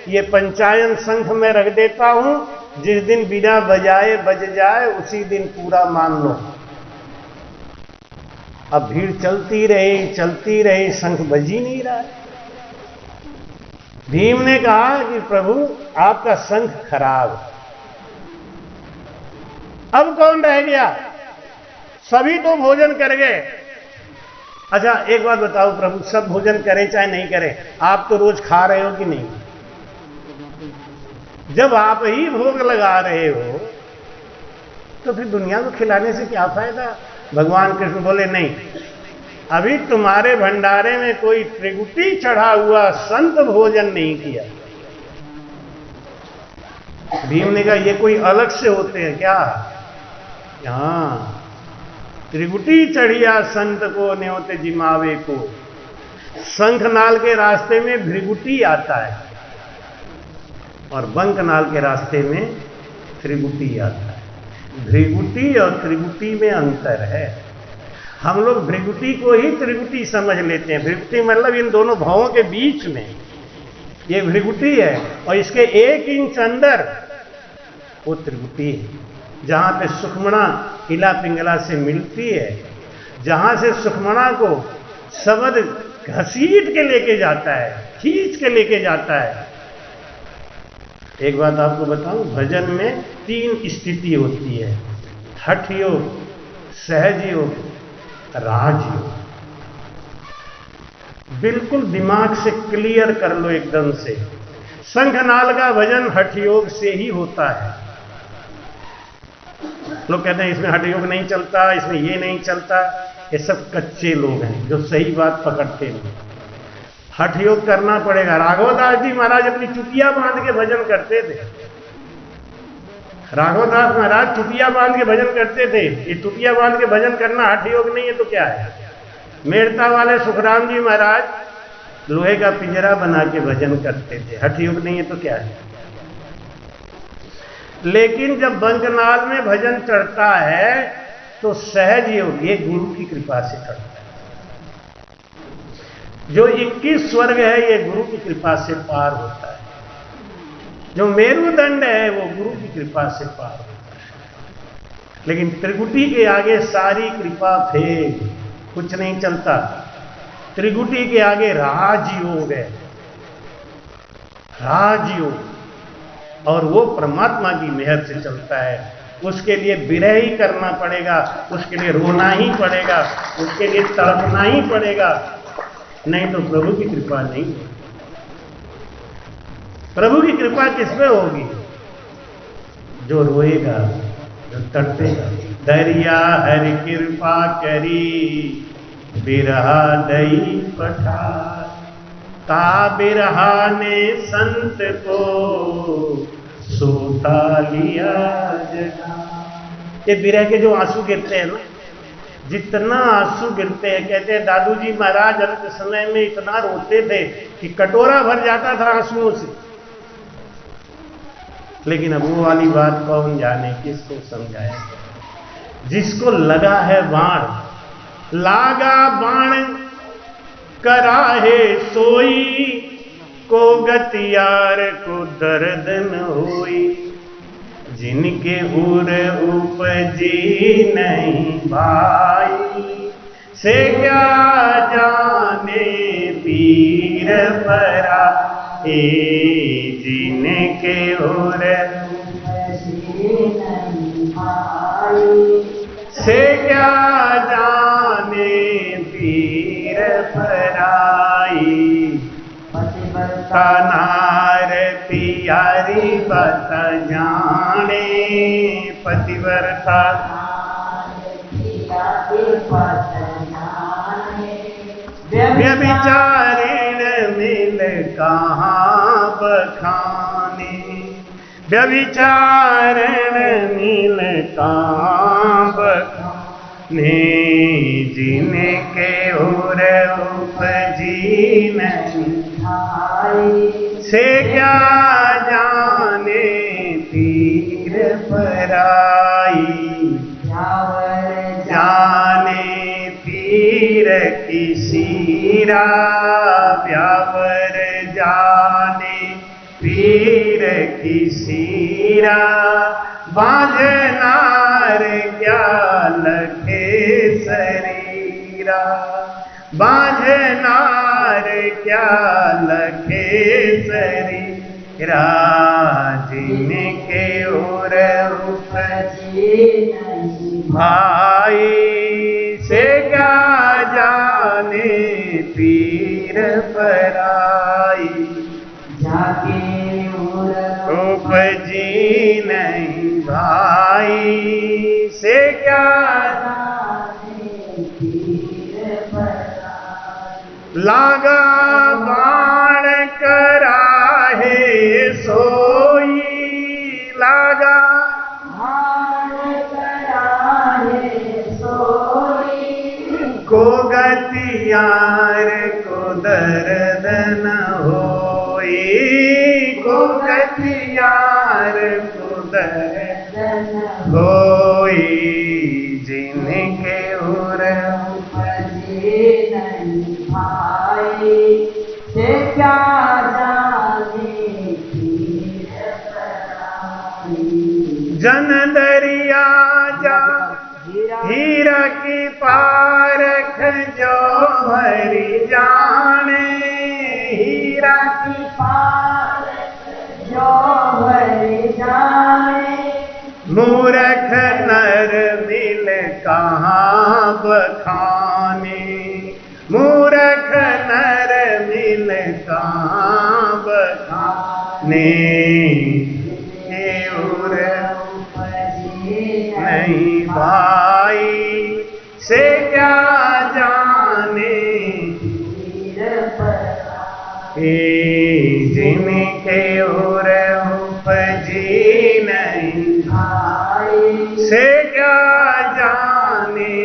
ये पंचायन शंख में रख देता हूं, जिस दिन बिना बजाए बज जाए उसी दिन पूरा मान लो। अब भीड़ चलती रही, शंख बज ही नहीं रहा है। भीम ने कहा कि प्रभु आपका शंख खराब, अब कौन रह गया? सभी तो भोजन कर गए। अच्छा एक बात बताओ प्रभु, सब भोजन करें चाहे नहीं करें, आप तो रोज खा रहे हो कि नहीं? जब आप ही भोग लगा रहे हो तो फिर दुनिया को खिलाने से क्या फायदा? भगवान कृष्ण बोले नहीं, अभी तुम्हारे भंडारे में कोई त्रिगुटी चढ़ा हुआ संत भोजन नहीं किया। भीम ने कहा ये कोई अलग से होते हैं क्या? हाँ, त्रिगुटी चढ़िया संत को न्योते जिमावे को। शंखनाल के रास्ते में भृगुटी आता है और बंकनाल के रास्ते में त्रिगुटी आता है। भृगुटी और त्रिगुटी में अंतर है। हम लोग भृगुटी को ही त्रिगुटी समझ लेते हैं। भृगुटी मतलब इन दोनों भावों के बीच में ये भृगुटी है, और इसके 1 इंच अंदर वो त्रिगुटी है, जहां पे सुखमणा किला पिंगला से मिलती है, जहां से सुखमणा को शब्द घसीट के लेके जाता है, खींच के लेके जाता है। एक बात आपको बताऊं, भजन में 3 स्थिति होती है, हठ योग, सहज योग, राजयोग। बिल्कुल दिमाग से क्लियर कर लो एकदम से। शंखनाल का भजन हठ योग से ही होता है। लोग कहते हैं इसमें हठ योग नहीं चलता, इसमें ये नहीं चलता। ये सब कच्चे लोग हैं जो सही बात पकड़ते नहीं। हठ योग करना पड़ेगा। राघवदास जी महाराज अपनी चुटिया बांध के भजन करते थे। राघवदास महाराज चुटिया बांध के भजन करते थे। ये चुटिया बांध के भजन करना हठ योग नहीं है तो क्या है? मेड़ता वाले सुखराम जी महाराज लोहे का पिंजरा बना के भजन करते थे। हठ योग नहीं है तो क्या है। लेकिन जब बंजनाल में भजन चढ़ता है तो सहज योग, ये गुरु की कृपा से चढ़ता है। जो 21 स्वर्ग है ये गुरु की कृपा से पार होता है। जो मेरुदंड है वो गुरु की कृपा से पार होता है। लेकिन त्रिकुटी के आगे सारी कृपा फेल, कुछ नहीं चलता। त्रिकुटी के आगे राजयोग है, राजयोग, और वो परमात्मा की मेहर से चलता है। उसके लिए विरह ही करना पड़ेगा, उसके लिए रोना ही पड़ेगा, उसके लिए तड़पना ही पड़ेगा, नहीं तो प्रभु की कृपा नहीं है। प्रभु की कृपा किस पे होगी? जो रोएगा, जो तड़पेगा। दरिया हरि कृपा करी, बिरहा दई पठार, ता बिरहा ने संत को सोता लिया जगा। ये बिरह के जो आंसू गिरते हैं ना, जितना आंसू गिरते हैं, कहते हैं दादू जी महाराज अंत समय में इतना रोते थे कि कटोरा भर जाता था आंसुओं से। लेकिन अब वो वाली बात कौन जाने, किसको समझाया। जिसको लगा है बाण, लागा बाण कराहे सोई, को गतियार को दर्द न होई। जिनके उर उपजी नहीं भाई, से क्या जाने पीर परा। जिनके उर उपजी नहीं भाई, से क्या जाने पीर पराई। नार पियारी बत जाने, पतिव्रता व्यभिचारिण मिल कहाँ बखाने। व्यभिचारिण मिल कहाँ बखाने। जिनके उर उपजी नहीं से क्या जाने पीर पराई। जाने पीर की सीरा, व्यावर जाने पीर की सीरा। बांझनार क्या लखे शरीरा, बांझनार क्या लखे शरीरा। जिनके उर उपजी नहीं भाई, से क्या जाने पीर पराई। जाके उर उपजी नहीं भाई, से क्या जाने पीर पराई। लागा बाण कराहे सोई, लागा बाण कराहे सोई। को गतियार को दर्द न होई, को गतियार को दर्द न होई। जिनके उर उपजी नहीं भाई, से क्या जाने पीर पराई। जन दरिया जा हीरा की पारख जो हरि जाने। हीरा की पारख जो हरि जाने। मूर्ख नर मिल कहाँ बखाने। मूर्ख नर मिल कहाँ बखाने। उर नहीं भाई, से क्या जाने जिनके उर उपजी नहीं भाई, से क्या जाने।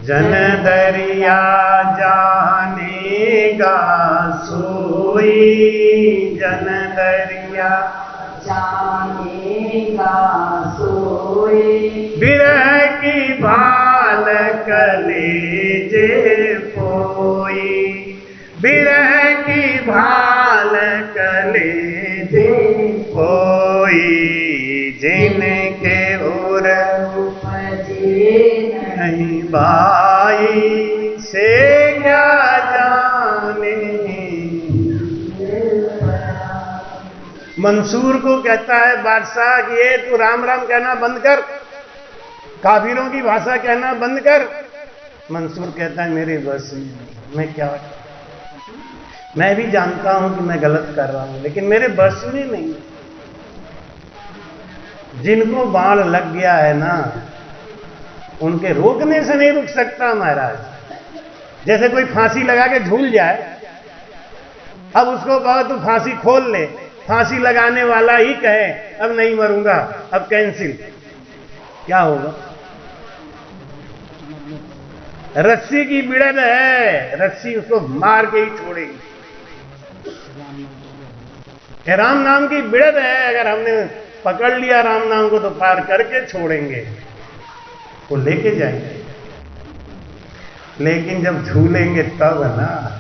जन दरिया जानेगा सोई, जन दरिया जानेगा सोई। बिरह की भाल कलेजे पोई, बिरह की भाल कलेजे पोई। जिनके उर नहीं भाई से क्या जाने। मंसूर को कहता है बादशाह कि ये तू राम राम कहना बंद कर, काफिरों की भाषा कहना बंद कर। मंसूर कहता है मेरे बस में, मैं क्या, मैं भी जानता हूं कि मैं गलत कर रहा हूं, लेकिन मेरे बस में नहीं। जिनको बाण लग गया है ना, उनके रोकने से नहीं रुक सकता महाराज। जैसे कोई फांसी लगा के झूल जाए, अब उसको कहो तू फांसी खोल ले, फांसी लगाने वाला ही कहे अब नहीं मरूंगा, अब कैंसिल, क्या होगा? रस्सी की बिड़द है, रस्सी उसको मार के ही छोड़ेगी। राम नाम की बिड़द है, अगर हमने पकड़ लिया राम नाम को तो पार करके छोड़ेंगे, वो लेके जाएंगे। लेकिन जब झूलेंगे तब ना,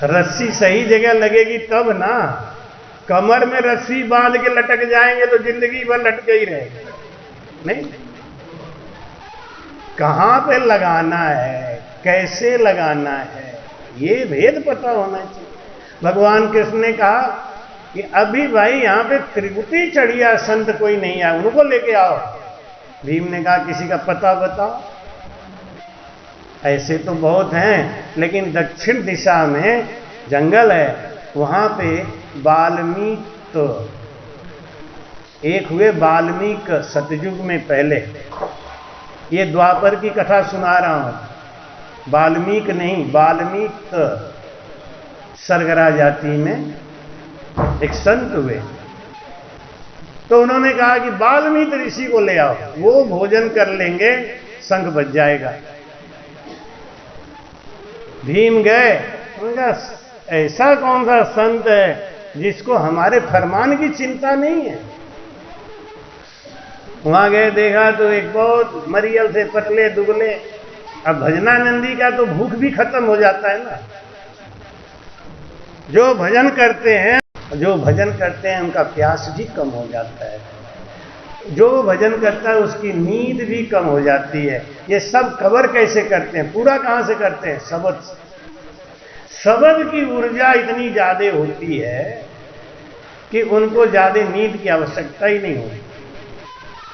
रस्सी सही जगह लगेगी तब ना। कमर में रस्सी बांध के लटक जाएंगे तो जिंदगी भर लटके ही रहेंगे। नहीं, कहां पे लगाना है, कैसे लगाना है, ये भेद पता होना चाहिए। भगवान कृष्ण ने कहा कि अभी भाई यहां पे त्रिकुटी चढ़िया संत कोई नहीं आया, उनको लेके आओ। भीम ने कहा किसी का पता बताओ। ऐसे तो बहुत हैं, लेकिन दक्षिण दिशा में जंगल है, वहां पे वाल्मीकि, तो एक हुए वाल्मीकि सतयुग में पहले, ये द्वापर की कथा सुना रहा हूं। वाल्मीकि नहीं, वाल्मीकि सरगरा जाति में एक संत हुए, तो उन्होंने कहा कि वाल्मीकि ऋषि को ले आओ, वो भोजन कर लेंगे, संग बच जाएगा। भीम गए, उनका ऐसा कौन सा संत है जिसको हमारे फरमान की चिंता नहीं है। वहां गए, देखा तो एक बहुत मरियल से पतले दुबले। अब भजनानंदी का तो भूख भी खत्म हो जाता है ना। जो भजन करते हैं उनका प्यास भी कम हो जाता है। जो भजन करता है उसकी नींद भी कम हो जाती है। ये सब कवर कैसे करते हैं, पूरा कहां से करते हैं? शब्द से। शब्द की ऊर्जा इतनी ज्यादा होती है कि उनको ज्यादा नींद की आवश्यकता ही नहीं होती।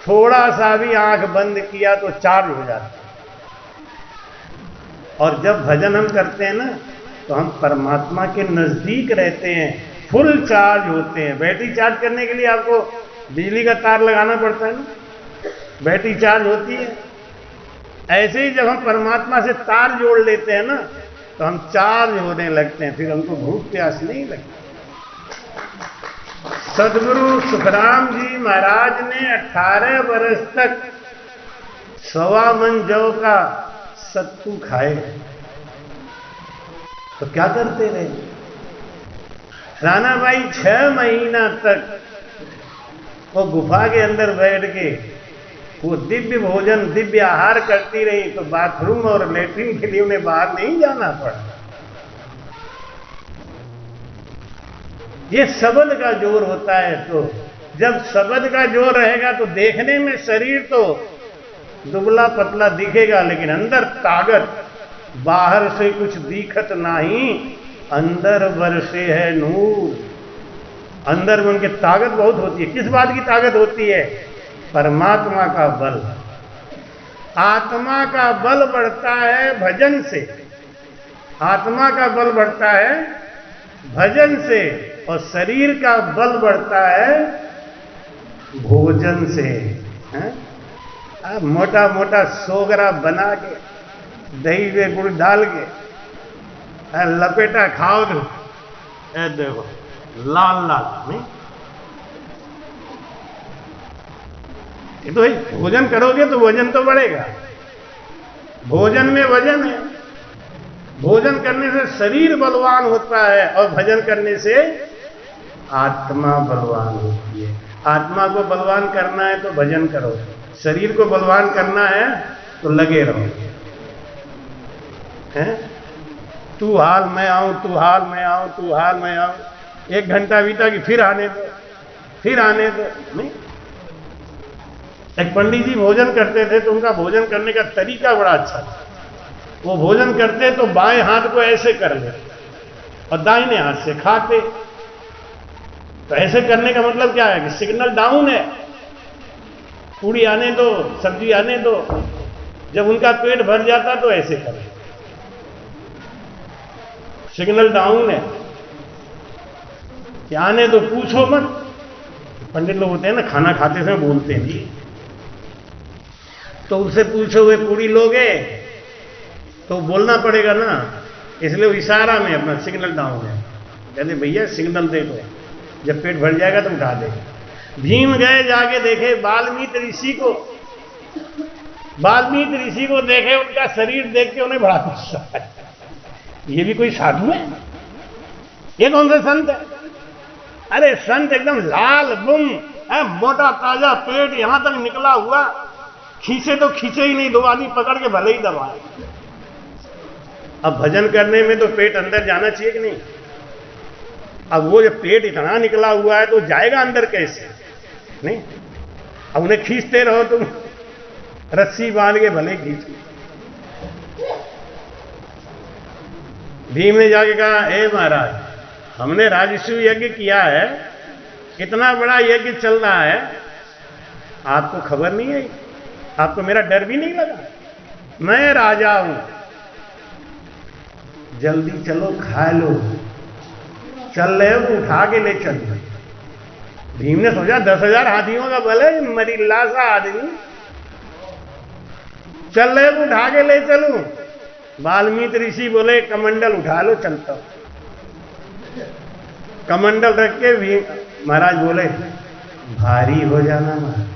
थोड़ा सा भी आंख बंद किया तो चार्ज हो जाता है। और जब भजन हम करते हैं ना, तो हम परमात्मा के नजदीक रहते हैं, फुल चार्ज होते हैं। बैटरी चार्ज करने के लिए आपको बिजली का तार लगाना पड़ता है ना, बैटरी चार्ज होती है। ऐसे ही जब हम परमात्मा से तार जोड़ लेते हैं ना, तो हम चार्ज होने लगते हैं, फिर हमको भूख प्यास नहीं लगती। सदगुरु सुखराम जी महाराज ने 18 वर्ष तक 1.25 मन जौ का सत्तू खाए, तो क्या करते रहे? राना बाई 6 महीना तक वो गुफा के अंदर बैठ के वो दिव्य भोजन, दिव्य आहार करती रही, तो बाथरूम और लेटरिन के लिए उन्हें बाहर नहीं जाना पड़ा। ये शब्द का जोर होता है। तो जब शब्द का जोर रहेगा तो देखने में शरीर तो दुबला पतला दिखेगा, लेकिन अंदर ताकत, बाहर से कुछ दिखत नहीं, अंदर बरसे है नूर। अंदर में उनकी ताकत बहुत होती है। किस बात की ताकत होती है? परमात्मा का बल। आत्मा का बल बढ़ता है भजन से, आत्मा का बल बढ़ता है भजन से, और शरीर का बल बढ़ता है भोजन से। मोटा मोटा सोगरा बना के, दही में गुड़ डाल के लपेटा खाओ तो देखो लाल लाल नहीं। ये तो भोजन करोगे तो वजन तो बढ़ेगा। भोजन में वजन है। भोजन करने से शरीर बलवान होता है और भजन करने से आत्मा बलवान होती है। आत्मा को बलवान करना है तो भजन करो, शरीर को बलवान करना है तो लगे रहो। हैं? तू हाल मैं आऊं, तू हाल मैं आऊं, तू हाल मैं आऊं। 1 घंटा बीता कि फिर आने दो, फिर आने दो। नहीं, एक पंडित जी भोजन करते थे तो उनका भोजन करने का तरीका बड़ा अच्छा था। वो भोजन करते तो बाएं हाथ को ऐसे कर ले और दाहिने हाथ से खाते। तो ऐसे करने का मतलब क्या है कि सिग्नल डाउन है, पूड़ी आने दो, सब्जी आने दो। जब उनका पेट भर जाता तो ऐसे करें, सिग्नल डाउन है कि आने दो, पूछो मत। पंडित लोग होते हैं ना, खाना खाते समय बोलते नहीं, तो उससे पूछो वे पूरी लोगे तो बोलना पड़ेगा ना, इसलिए वो इशारा में अपना सिग्नल डाउन है। कहते भैया सिग्नल दे दो, जब पेट भर जाएगा तो उठा देगा। भीम गए जाके देखे वाल्मीकि ऋषि को, वाल्मीकि ऋषि को देखे, उनका शरीर देख के उन्हें बड़ा गुस्सा आया। ये भी कोई साधु है? ये कौन सा संत है? अरे संत एकदम लाल बुम है, मोटा ताजा पेट यहां तक निकला हुआ, खींचे तो खींचे ही नहीं, 2 आदमी पकड़ के भले ही दबाए। अब भजन करने में तो पेट अंदर जाना चाहिए कि नहीं? अब वो जब पेट इतना निकला हुआ है तो जाएगा अंदर कैसे? नहीं, अब उन्हें खींचते रहो तुम, रस्सी बांध के भले खींच। भीम ने जाके कहा, हे महाराज, हमने राजस्व यज्ञ किया है, इतना बड़ा यज्ञ चल रहा है, आपको खबर नहीं है? आपको मेरा डर भी नहीं लगा? मैं राजा हूं, जल्दी चलो खा लो। चल रहे हो तो उठा के ले चल। भीम ने सोचा 10,000 हाथियों का बल है, मरीला सा आदमी, चल रहे हो तो उठा के ले चलूं। वाल्मीकि ऋषि बोले कमंडल उठा लो, चलता हूं। कमंडल रख के भीम महाराज बोले भारी हो जाना महाराज।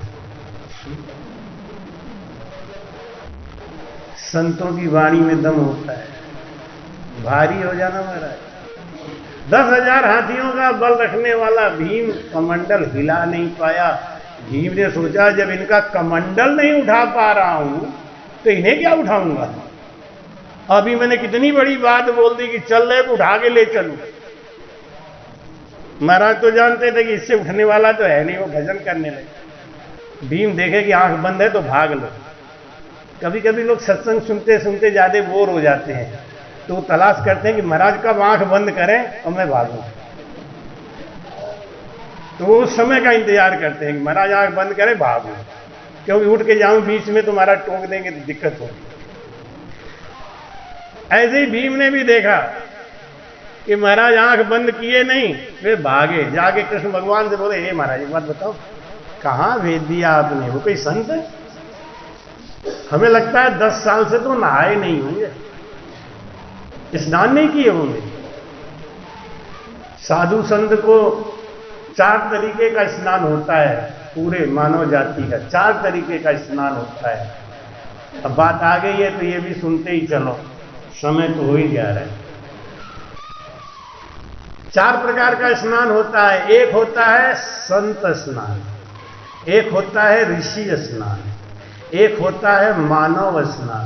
संतों की वाणी में दम होता है, भारी हो जाना महाराज। 10,000 हाथियों का बल रखने वाला भीम कमंडल हिला नहीं पाया। भीम ने सोचा जब इनका कमंडल नहीं उठा पा रहा हूं तो इन्हें क्या उठाऊंगा? अभी मैंने कितनी बड़ी बात बोल दी कि चल रहे को उठा के ले चलूं। महाराज तो जानते थे कि इससे उठने वाला तो है नहीं, वो भजन करने लगे। भीम देखे कि आंख बंद है तो भाग लो। कभी कभी लोग सत्संग सुनते सुनते ज्यादा बोर हो जाते हैं तो वो तलाश करते हैं कि महाराज कब आंख बंद करें और मैं भागूं। तो वो उस समय का इंतजार करते हैं कि महाराज आंख बंद करें भागूं, क्योंकि उठ के जाऊं बीच में तो महाराज टोक देंगे तो दिक्कत होगी। ऐसे ही भीम ने भी देखा कि महाराज आंख बंद किए नहीं, वे भागे। जाके कृष्ण भगवान से बोले, हे महाराज एक बात बताओ, कहां भेज दिया आपने? वो कोई संत है? हमें लगता है 10 साल से तो नहाए नहीं होंगे, स्नान नहीं किए होंगे। साधु संत को 4 तरीके का स्नान होता है, पूरे मानव जाति का 4 तरीके का स्नान होता है। अब बात आ गई है तो ये भी सुनते ही चलो, समय तो हो ही जा रहा है। 4 प्रकार का स्नान होता है। एक होता है संत स्नान, एक होता है ऋषि स्नान, एक होता है मानव स्नान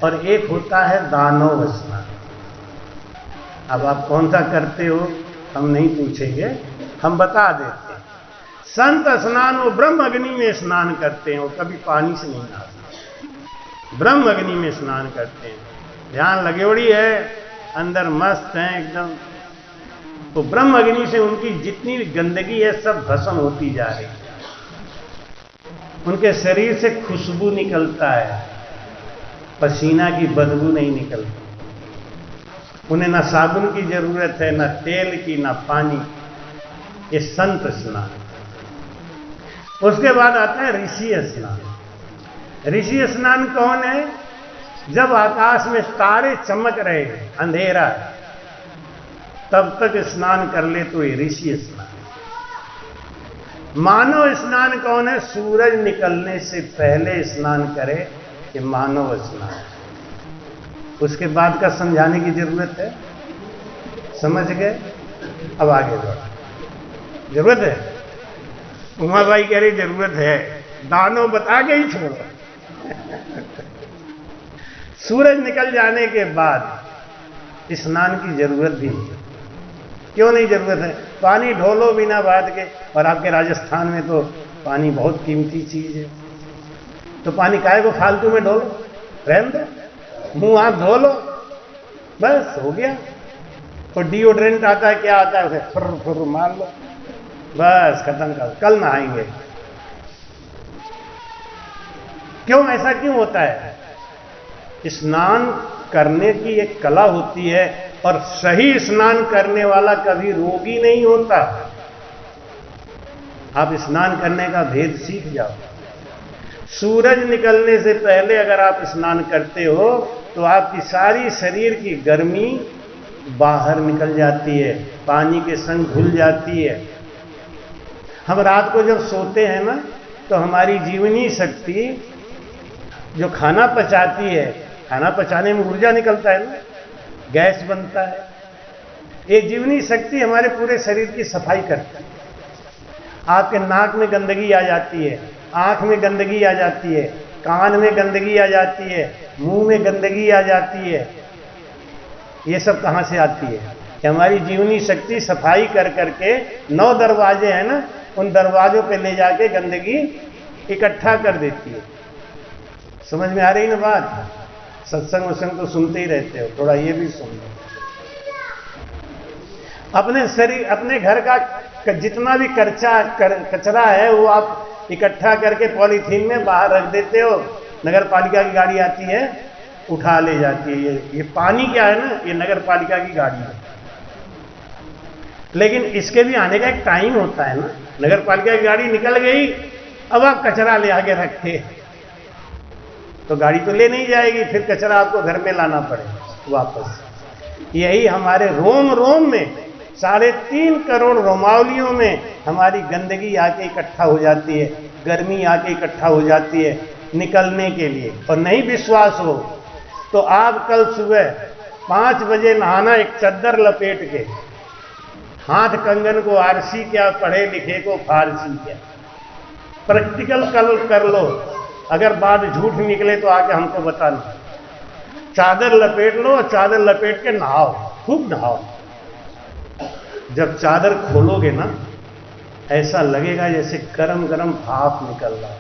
और एक होता है दानव स्नान। अब आप कौन सा करते हो हम नहीं पूछेंगे, हम बता देते हैं। संत स्नान वो ब्रह्म अग्नि में स्नान करते हैं, वो कभी पानी से नहीं नहाते, ब्रह्म अग्नि में स्नान करते हैं। ध्यान लगेवड़ी है, अंदर मस्त हैं एकदम। तो ब्रह्म अग्नि से उनकी जितनी भी गंदगी है सब भस्म होती जा रही है। उनके शरीर से खुशबू निकलता है, पसीना की बदबू नहीं निकलती। उन्हें ना साबुन की जरूरत है, ना तेल की, ना पानी। ये संत स्नान। उसके बाद आता है ऋषि स्नान। ऋषि स्नान कौन है? जब आकाश में तारे चमक रहे, अंधेरा है, तब तक स्नान कर ले तो ये ऋषि स्नान। मानव स्नान कौन है? सूरज निकलने से पहले स्नान करे, ये मानव स्नान। उसके बाद का समझाने की जरूरत है? समझ गए? अब आगे बढ़ो। जरूरत है? उमा भाई कह रही जरूरत है, दानों बता के ही छोड़ो। सूरज निकल जाने के बाद स्नान की जरूरत भी नहीं। क्यों नहीं जरूरत है? पानी ढोलो बिना बात के, और आपके राजस्थान में तो पानी बहुत कीमती चीज है, तो पानी काहे को फालतू में ढोलो, रहने दो, मुंह हाथ धो लो, बस हो गया। और डिओड्रेंट आता है, क्या आता है, उसे फुर फुर मार लो, बस खत्म कर, कल नहाएंगे। क्यों ऐसा क्यों होता है? स्नान करने की एक कला होती है, और सही स्नान करने वाला कभी रोगी नहीं होता। आप स्नान करने का भेद सीख जाओ। सूरज निकलने से पहले अगर आप स्नान करते हो तो आपकी सारी शरीर की गर्मी बाहर निकल जाती है, पानी के संग घुल जाती है। हम रात को जब सोते हैं ना, तो हमारी जीवनी शक्ति जो खाना पचाती है, खाना पचाने में ऊर्जा निकलता है ना, गैस बनता है, ये जीवनी शक्ति हमारे पूरे शरीर की सफाई करती है। आपके नाक में गंदगी आ जाती है, आंख में गंदगी आ जाती है, कान में गंदगी आ जाती है, मुंह में गंदगी आ जाती है। ये सब कहां से आती है? कि हमारी जीवनी शक्ति सफाई कर करके 9 दरवाजे हैं ना, उन दरवाजों पे ले जाके गंदगी इकट्ठा कर देती है। समझ में आ रही ना बात? सत्संग वत्संग तो सुनते ही रहते हो, थोड़ा ये भी सुन लो। अपने शरीर, अपने घर का जितना भी कचरा है वो आप इकट्ठा करके पॉलीथीन में बाहर रख देते हो, नगर पालिका की गाड़ी आती है, उठा ले जाती है। ये पानी क्या है ना, ये नगर पालिका की गाड़ी है, लेकिन इसके भी आने का एक टाइम होता है ना। नगर पालिका की गाड़ी निकल गई, अब आप कचरा ले आके रखे तो गाड़ी तो ले नहीं जाएगी, फिर कचरा आपको घर में लाना पड़ेगा वापस। यही हमारे रोम रोम में 3.5 करोड़ रोमावलियों में हमारी गंदगी आके इकट्ठा हो जाती है, गर्मी आके इकट्ठा हो जाती है निकलने के लिए। और नहीं विश्वास हो तो आप कल सुबह 5 बजे नहाना, एक चद्दर लपेट के, हाथ कंगन को आरसी क्या, पढ़े लिखे को फारसी क्या। प्रैक्टिकल कल कर लो, अगर बात झूठ निकले तो आके हमको बताना। चादर लपेट लो और चादर लपेट के नहाओ, खूब नहाओ। जब चादर खोलोगे ना, ऐसा लगेगा जैसे गरम गरम भाप निकल रहा है,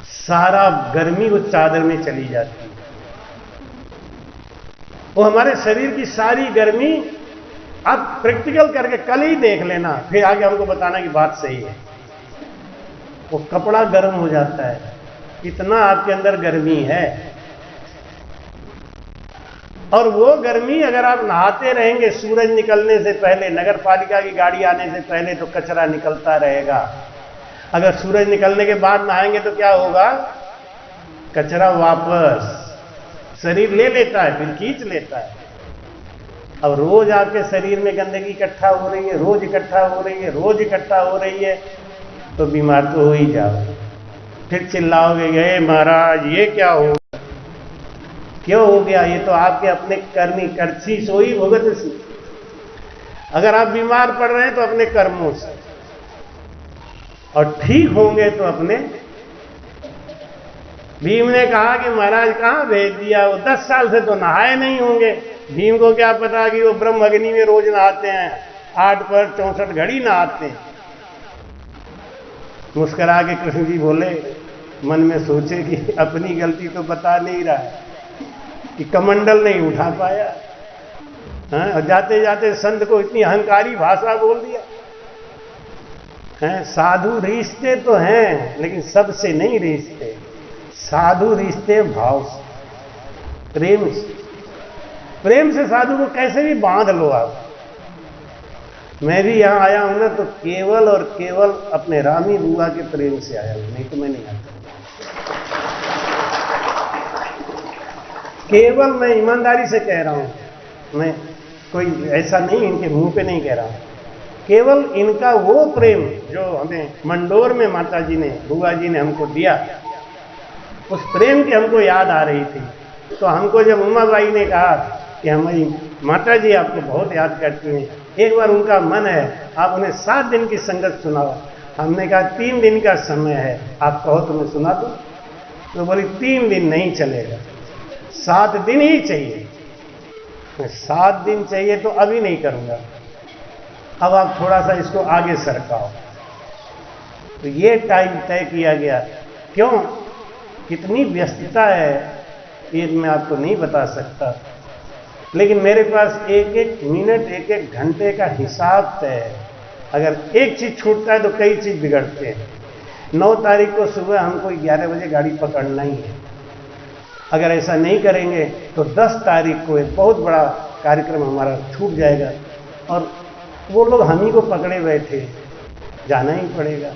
सारा गर्मी उस चादर में चली जाती है। वो हमारे शरीर की सारी गर्मी, आप प्रैक्टिकल करके कल ही देख लेना, फिर आगे हमको बताना कि बात सही है। वो कपड़ा गर्म हो जाता है, इतना आपके अंदर गर्मी है। और वो गर्मी अगर आप नहाते रहेंगे सूरज निकलने से पहले, नगर पालिका की गाड़ी आने से पहले, तो कचरा निकलता रहेगा। अगर सूरज निकलने के बाद नहाएंगे तो क्या होगा? कचरा वापस शरीर ले लेता है, फिर खींच लेता है। अब रोज आपके शरीर में गंदगी इकट्ठा हो रही है, रोज इकट्ठा हो रही है, रोज इकट्ठा हो रही है, तो बीमार तो हो ही जाओ। फिर चिल्लाओगे, गए महाराज ये क्या हो, क्यों हो गया? ये तो आपके अपने करनी, करछी सोई भुगत सी। अगर आप बीमार पड़ रहे हैं तो अपने कर्मों से, और ठीक होंगे तो अपने। भीम ने कहा कि महाराज कहां भेज दिया, वो 10 साल से तो नहाए नहीं होंगे। भीम को क्या पता कि वो ब्रह्म अग्नि में रोज नहाते हैं, 8 पर 64 घड़ी नहाते हैं। मुस्कुरा के कृष्ण जी बोले, मन में सोचे कि अपनी गलती तो बता नहीं रहा है कि कमंडल नहीं उठा पाया, और जाते जाते संत को इतनी अहंकारी भाषा बोल दिया। साधु रिश्ते तो हैं, लेकिन सबसे नहीं रिश्ते। साधु रिश्ते भाव से, प्रेम से। प्रेम से साधु को कैसे भी बांध लो आप। मैं भी यहां आया हूं ना, तो केवल और केवल अपने रामी बुआ के प्रेम से आया हूं, नहीं तो मैं नहीं आता। केवल मैं ईमानदारी से कह रहा हूं, मैं कोई ऐसा नहीं इनके मुंह पे नहीं कह रहा हूं। केवल इनका वो प्रेम जो हमें मंडोर में माता जी ने, बुआ जी ने हमको दिया, उस प्रेम की हमको याद आ रही थी। तो हमको जब उमाबाई ने कहा कि हमारी माता जी आपको बहुत याद करती हैं, एक बार उनका मन है आप उन्हें 7 दिन की संगत सुनाओ। हमने कहा 3 दिन का समय है, आप कहो तो मैं सुना दूं। तो बोली 3 दिन नहीं चलेगा, 7 दिन ही चाहिए। 7 दिन चाहिए तो अभी नहीं करूंगा, अब आप थोड़ा सा इसको आगे सरकाओ। तो ये टाइम तय किया गया। क्यों? कितनी व्यस्तता है ये मैं आपको नहीं बता सकता, लेकिन मेरे पास एक एक मिनट एक एक घंटे का हिसाब तय है। अगर एक चीज छूटता है तो कई चीज बिगड़ते हैं। 9 तारीख को सुबह हमको 11 बजे गाड़ी पकड़ना ही है। अगर ऐसा नहीं करेंगे तो 10 तारीख को एक बहुत बड़ा कार्यक्रम हमारा छूट जाएगा और वो लोग हम ही को पकड़े बैठे, जाना ही पड़ेगा।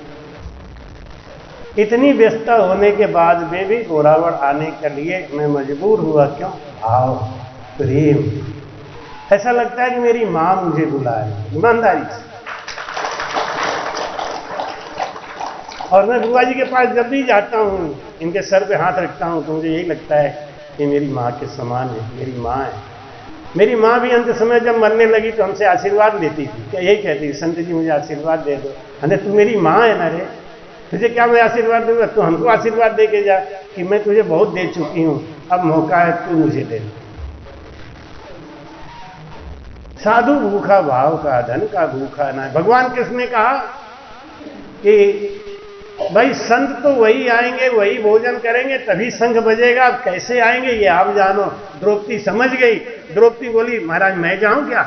इतनी व्यस्तता होने के बाद में भी गोरावड़ आने के लिए मैं मजबूर हुआ। क्यों? भाव, प्रेम। ऐसा लगता है कि मेरी मां मुझे बुलाए, ईमानदारी से। और मैं बुआ जी के पास जब भी जाता हूं, इनके सर पे हाथ रखता हूं तो मुझे यही लगता है कि मेरी मां के समान है, मेरी मां है। मेरी मां भी अंत समय जब मरने लगी तो हमसे आशीर्वाद लेती थी। क्या यही कहती, संत जी मुझे आशीर्वाद दे दो। अरे तू मेरी मां है ना रे, तुझे क्या मैं आशीर्वाद दूंगा? तू हमको आशीर्वाद दे के जा कि मैं तुझे बहुत दे चुकी हूं, अब मौका है तू मुझे दे। साधु भूखा भाव का, धन का भूखा ना। भगवान कृष्ण ने कहा कि भाई संत तो वही आएंगे, वही भोजन करेंगे, तभी शंख बजेगा। अब कैसे आएंगे ये आप जानो। द्रौपदी समझ गई। द्रौपदी बोली महाराज मैं जाऊं क्या?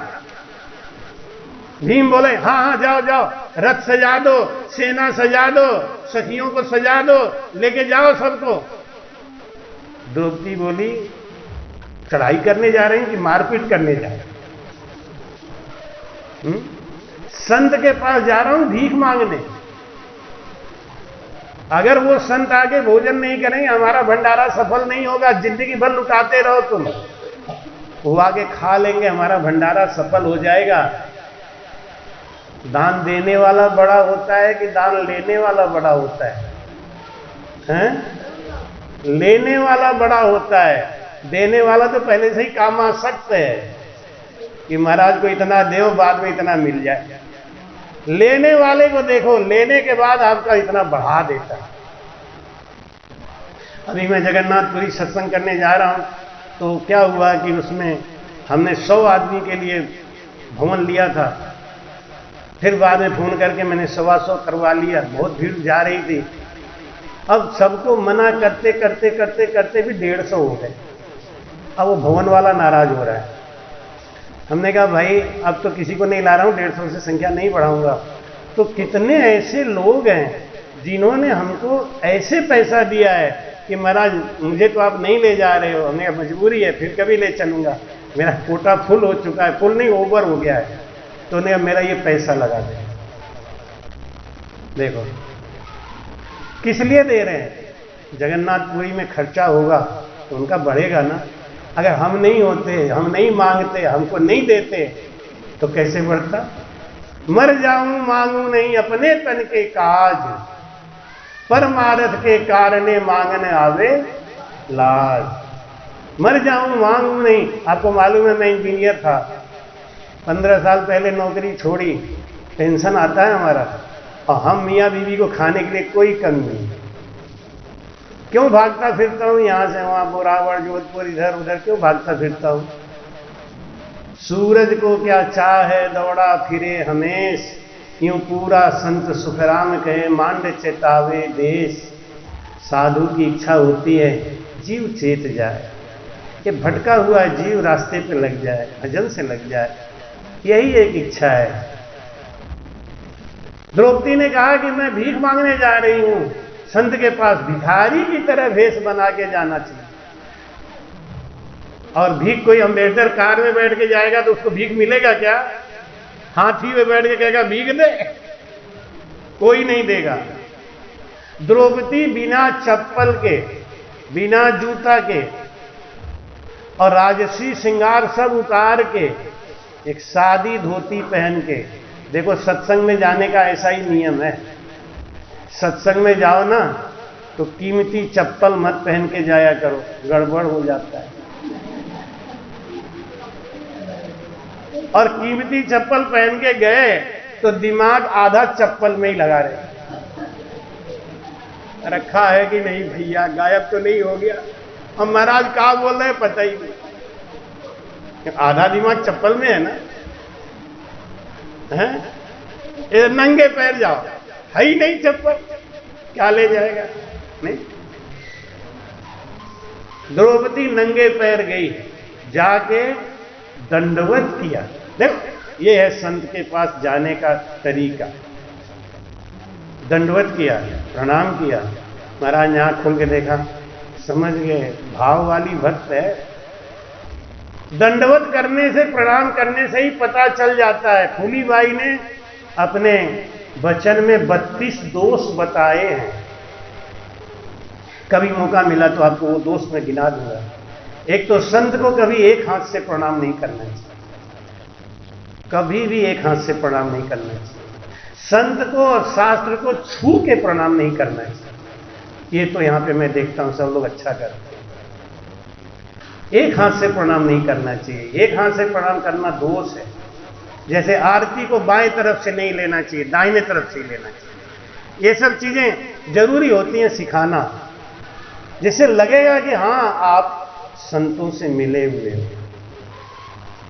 भीम बोले हाँ हाँ जाओ जाओ, रथ सजा दो, सेना सजा दो, सखियों को सजा दो, लेके जाओ सबको। द्रौपदी बोली चढ़ाई करने जा रहे हैं कि मारपीट करने जा रहे हैं? संत के पास जा रहा हूं भीख मांगने। अगर वो संत आके भोजन नहीं करेंगे हमारा भंडारा सफल नहीं होगा। जिंदगी भर लुटाते रहो तुम, वो आके खा लेंगे, हमारा भंडारा सफल हो जाएगा। दान देने वाला बड़ा होता है कि दान लेने वाला बड़ा होता है? हैं? लेने वाला बड़ा होता है। देने वाला तो पहले से ही काम आ सकते है कि महाराज को इतना दो, बाद में इतना मिल जाए। लेने वाले को देखो, लेने के बाद आपका इतना बढ़ा देता है। अभी मैं जगन्नाथपुरी सत्संग करने जा रहा हूं तो क्या हुआ कि उसमें हमने 100 आदमी के लिए भवन लिया था। फिर बाद में फोन करके मैंने 125 करवा लिया। बहुत भीड़ जा रही थी। अब सबको मना करते करते करते करते भी 150 हो गए। अब वो भवन वाला नाराज हो रहा है। हमने कहा भाई अब तो किसी को नहीं ला रहा हूं, 150 से संख्या नहीं बढ़ाऊंगा। तो कितने ऐसे लोग हैं जिन्होंने हमको ऐसे पैसा दिया है कि महाराज मुझे तो आप नहीं ले जा रहे हो। हमने कहा मजबूरी है, फिर कभी ले चलूंगा, मेरा कोटा फुल हो चुका है। फुल नहीं, ओवर हो गया है। तो उन्हें मेरा ये पैसा लगा दे। देखो किस लिए दे रहे हैं? जगन्नाथपुरी में खर्चा होगा तो उनका बढ़ेगा ना। अगर हम नहीं होते, हम नहीं मांगते, हमको नहीं देते तो कैसे बढ़ता? मर जाऊं मांगू नहीं अपने तन के काज, परमारथ के कारणे मांगने आवे लाज। मर जाऊं मांगू नहीं। आपको मालूम है मैं इंजीनियर था, 15 साल पहले नौकरी छोड़ी। पेंशन आता है हमारा और हम मियाँ बीवी को खाने के लिए कोई कमी नहीं। क्यों भागता फिरता हूं यहां से वहां, बोरावड़ जोधपुर इधर उधर क्यों भागता फिरता हूं? सूरज को क्या चाह है दौड़ा फिरे हमेश, यूं पूरा संत सुखराम कहे मांड चेतावे देश। साधु की इच्छा होती है जीव चेत जाए, ये भटका हुआ जीव रास्ते पे लग जाए, भजन से लग जाए, यही एक इच्छा है। द्रौपदी ने कहा कि मैं भीख मांगने जा रही हूं संत के पास। भिखारी की तरह भेष बना के जाना चाहिए। और भीख कोई अम्बेडकर कार में बैठ के जाएगा तो उसको भीख मिलेगा क्या? हाथी में बैठ के कहेगा भीख दे, कोई नहीं देगा। द्रौपदी बिना चप्पल के, बिना जूता के और राजसी श्रृंगार सब उतार के, एक सादी धोती पहन के। देखो सत्संग में जाने का ऐसा ही नियम है। सत्संग में जाओ ना तो कीमती चप्पल मत पहन के जाया करो, गड़बड़ हो जाता है। और कीमती चप्पल पहन के गए तो दिमाग आधा चप्पल में ही लगा रहे, रखा है कि नहीं भैया, गायब तो नहीं हो गया। और महाराज क्या बोल रहे हैं पता ही नहीं, आधा दिमाग चप्पल में है ना। है नंगे पैर जाओ, है ही नहीं चप्पल, क्या ले जाएगा। नहीं, द्रौपदी नंगे पैर गई, जाके दंडवत किया। देखो ये है संत के पास जाने का तरीका। दंडवत किया, प्रणाम किया। महाराज ने आंख खोल के देखा, समझ गए भाव वाली भक्त है। दंडवत करने से, प्रणाम करने से ही पता चल जाता है। फूलीबाई ने अपने वचन में 32 दोष बताए हैं। कभी मौका मिला तो आपको वो दोष में गिना दूंगा। एक तो संत को कभी एक हाथ से प्रणाम नहीं करना चाहिए, कभी भी एक हाथ से प्रणाम नहीं करना चाहिए। संत को और शास्त्र को छू के प्रणाम नहीं करना चाहिए। ये तो यहां पे मैं देखता हूं सब लोग अच्छा करते हैं। एक हाथ से प्रणाम नहीं करना चाहिए, एक हाथ से प्रणाम करना दोष है। जैसे आरती को बाएं तरफ से नहीं लेना चाहिए, दाहिने तरफ से ही लेना चाहिए। ये सब चीजें जरूरी होती हैं सिखाना, जिससे लगेगा कि हां आप संतों से मिले हुए हो।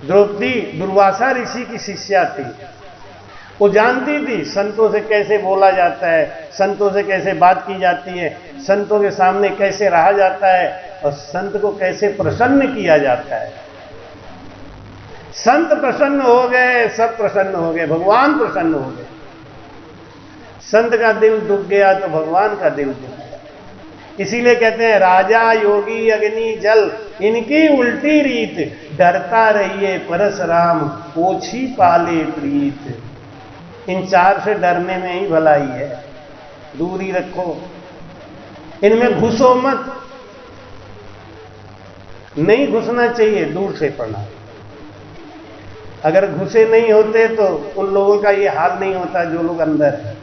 द्रौपदी दुर्वासा ऋषि की शिष्या थी, वो जानती थी संतों से कैसे बोला जाता है, संतों से कैसे बात की जाती है, संतों के सामने कैसे रहा जाता है और संत को कैसे प्रसन्न किया जाता है। संत प्रसन्न हो गए, सब प्रसन्न हो गए, भगवान प्रसन्न हो गए। संत का दिल दुख गया तो भगवान का दिल दुख गया। इसीलिए कहते हैं राजा योगी अग्नि जल इनकी उल्टी रीत, डरता रहिए परशुराम ओछी पाले प्रीत। इन चार से डरने में ही भलाई है, दूरी रखो, इनमें घुसो मत। नहीं घुसना चाहिए, दूर से पढ़ना। अगर घुसे नहीं होते तो उन लोगों का ये हाल नहीं होता जो लोग अंदर है,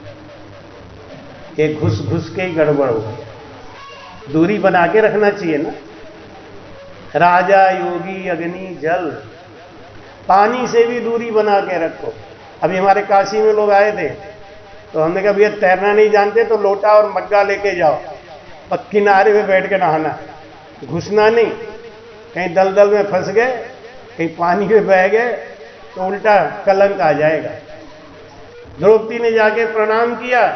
कि घुस घुस के ही गड़बड़ हो गया। दूरी बना के रखना चाहिए ना। राजा योगी अग्नि जल, पानी से भी दूरी बना के रखो। अभी हमारे काशी में लोग आए थे तो हमने कहा भैया तैरना नहीं जानते तो लोटा और मग्गा लेके जाओ और किनारे पे बैठ के नहाना, घुसना नहीं। कहीं दलदल में फंस गए, कहीं पानी में बह गए तो उल्टा कलंक आ जाएगा। द्रौपदी ने जाके प्रणाम किया,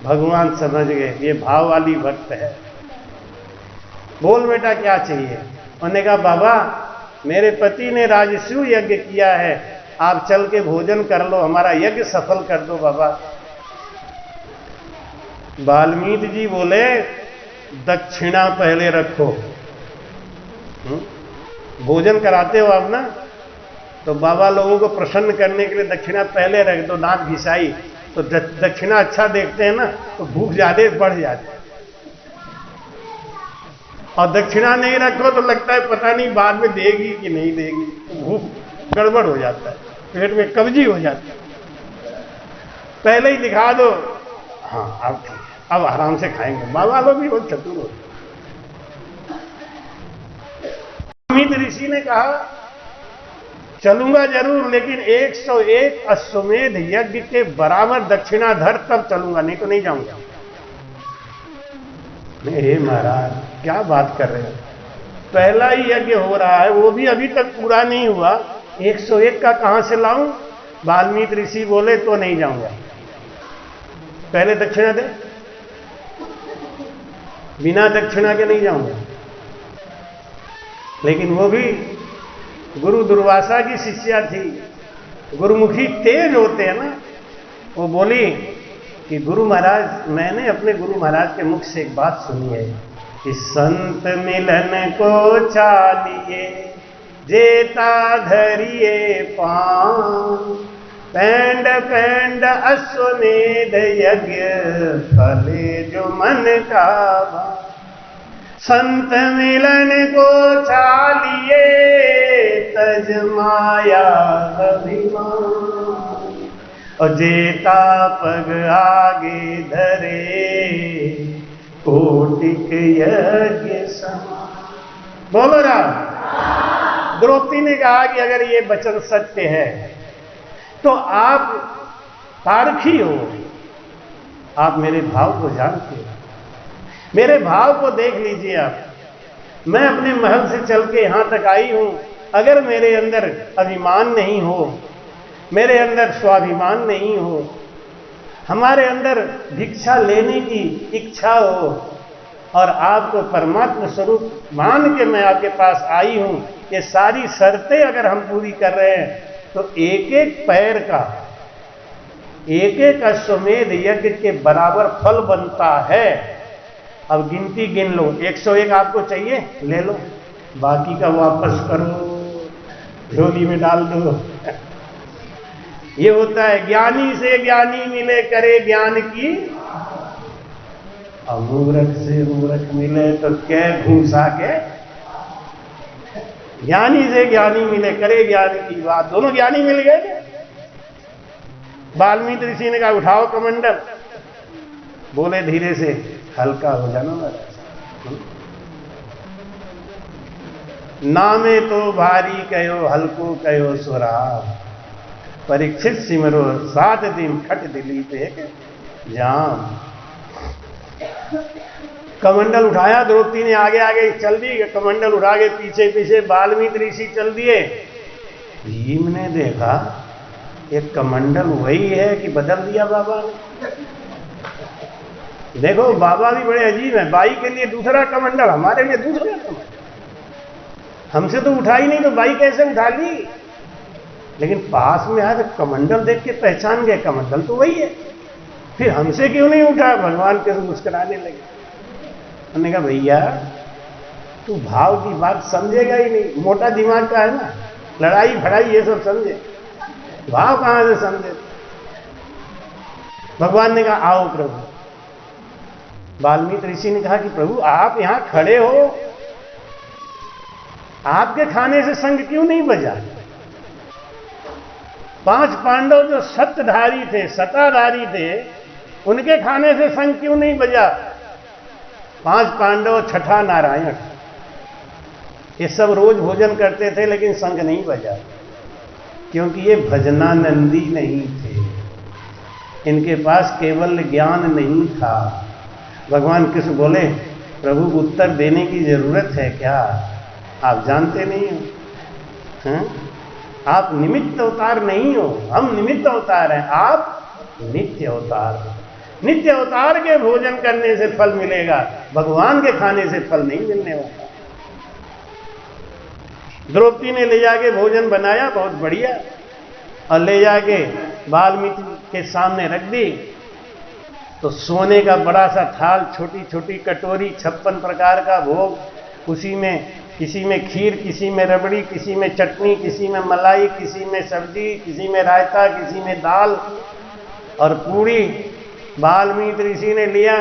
भगवान समझ गए ये भाव वाली भक्त है। बोल बेटा क्या चाहिए? उन्होंने कहा बाबा मेरे पति ने राजसूय यज्ञ किया है, आप चल के भोजन कर लो, हमारा यज्ञ सफल कर दो बाबा। वाल्मीकि जी बोले दक्षिणा पहले रखो। भोजन कराते हो आप ना, तो बाबा लोगों को प्रसन्न करने के लिए दक्षिणा पहले रख दो। दांत घिसाई तो दक्षिणा अच्छा देखते हैं ना, तो भूख ज्यादा बढ़ जाती है। और दक्षिणा नहीं रखो तो लगता है पता नहीं बाद में देगी कि नहीं देगी, तो भूख गड़बड़ हो जाता है, पेट में कब्जी हो जाती है। पहले ही दिखा दो, हाँ अब ठीक है, अब आराम से खाएंगे। बाबा लोग भी बहुत चतुर होते। अमित ऋषि ने कहा चलूंगा जरूर, लेकिन 101 अश्वमेध यज्ञ के बराबर दक्षिणा धर तब चलूंगा, नहीं तो नहीं जाऊंगा। हे महाराज क्या बात कर रहे हो, पहला ही यज्ञ हो रहा है, वो भी अभी तक पूरा नहीं हुआ, 101 का कहां से लाऊं? वाल्मीकि ऋषि बोले तो नहीं जाऊंगा, पहले दक्षिणा दे, बिना दक्षिणा के नहीं जाऊंगा। लेकिन वो भी गुरु दुर्वासा की शिष्या थी, गुरुमुखी तेज होते हैं ना। वो बोली कि गुरु महाराज, मैंने अपने गुरु महाराज के मुख से एक बात सुनी है कि संत मिलन को चालिए जेता धरिए पान, पैंड पैंड अश्वमेध यज्ञ फले जो मन का भान। संत मिलन को चालिए तज माया अभिमान, और जेता पग आगे धरे कोटिक यज्ञ समान। बोलो राम। द्रौपदी ने कहा कि अगर ये वचन सत्य है तो आप पारखी हो, आप मेरे भाव को जानते हो, मेरे भाव को देख लीजिए आप। मैं अपने महल से चल के यहां तक आई हूं, अगर मेरे अंदर अभिमान नहीं हो, मेरे अंदर स्वाभिमान नहीं हो, हमारे अंदर भिक्षा लेने की इच्छा हो और आपको परमात्मा स्वरूप मान के मैं आपके पास आई हूं, ये सारी शर्तें अगर हम पूरी कर रहे हैं तो एक एक पैर का, एक एक अश्वमेध यज्ञ के बराबर फल बनता है। अब गिनती गिन लो, 101 आपको चाहिए ले लो, बाकी का वापस करो, झोली में डाल दो। ये होता है ज्ञानी से ज्ञानी मिले करे ज्ञान की, और मूर्ख से मूर्ख मिले तो क्या घूसा के। ज्ञानी से ज्ञानी मिले करे ज्ञान की बात, दोनों ज्ञानी मिल गए। वाल्मीकि ऋषि ने कहा उठाओ कमंडल, बोले धीरे से हल्का हो जाना मेरा। नामे तो भारी कहो हल्को कहो सुरा, परीक्षित सिमरो 7 दिन खट दिली पे जाम। कमंडल उठाया, द्रौपदी ने आगे आगे चल दी, कमंडल उठा के पीछे पीछे वाल्मीकि ऋषि चल दिए। भीम ने देखा ये कमंडल वही है कि बदल दिया बाबा ने। देखो बाबा भी बड़े अजीब है, बाई के लिए दूसरा कमंडल, हमारे लिए दूसरा कमंडल। हमसे तो उठाई नहीं तो बाई कैसे उठा ली, लेकिन पास में आया तो कमंडल देख के पहचान गए, कमंडल तो वही है, फिर हमसे क्यों नहीं उठा। भगवान के मुस्कुराने लगे। उन्होंने कहा भैया तू भाव की बात समझेगा ही नहीं, मोटा दिमाग का है ना, लड़ाई फड़ाई ये सब समझे, भाव कहां से समझे। भगवान ने कहा आओ प्रभु। वाल्मीकि ऋषि ने कहा कि प्रभु आप यहां खड़े हो, आपके खाने से शंख क्यों नहीं बजा। 5 पांडव जो सत्धारी थे, सताधारी थे, उनके खाने से शंख क्यों नहीं बजा। 5 पांडव छठा नारायण, ये सब रोज भोजन करते थे लेकिन शंख नहीं बजा, क्योंकि ये भजनानंदी नहीं थे, इनके पास केवल ज्ञान नहीं था। भगवान कृष्ण बोले प्रभु उत्तर देने की जरूरत है क्या, आप जानते नहीं हो, हैं? आप निमित्त अवतार नहीं हो, हम निमित्त अवतार हैं, आप नित्य अवतार हो। नित्य अवतार के भोजन करने से फल मिलेगा, भगवान के खाने से फल नहीं मिलने वाला। द्रौपदी ने ले जाके भोजन बनाया बहुत बढ़िया, और ले जाके वाल्मीकि के सामने रख दी। तो सोने का बड़ा सा थाल, छोटी छोटी कटोरी, 56 प्रकार का भोग, उसी में किसी में खीर, किसी में रबड़ी, किसी में चटनी, किसी में मलाई, किसी में सब्जी, किसी में रायता, किसी में दाल और पूरी। वाल्मीकि ऋषि ने लिया,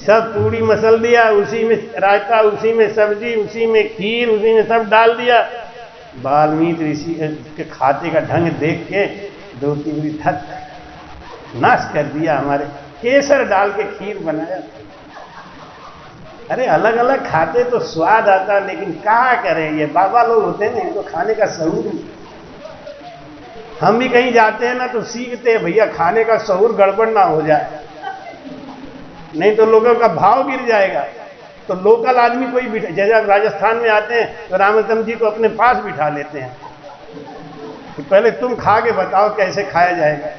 सब पूरी मसल दिया, उसी में रायता, उसी में सब्जी, उसी में खीर, उसी में सब डाल दिया। वाल्मीकि ऋषि के खाते का ढंग देख के द्रौपदी बोली थक, नाश कर दिया, हमारे केसर डाल के खीर बनाया। अरे अलग अलग खाते तो स्वाद आता, लेकिन क्या करें, ये बाबा लोग होते हैं ना, इनको खाने का शऊर नहीं। हम भी कहीं जाते हैं ना तो सीखते हैं भैया खाने का शऊर गड़बड़ ना हो जाए, नहीं तो लोगों का भाव गिर जाएगा। तो लोकल आदमी कोई बिठा, जैसे आप राजस्थान में आते हैं तो रामचंद्र जी को अपने पास बिठा लेते हैं कि पहले तुम खा के बताओ कैसे खाया जाएगा।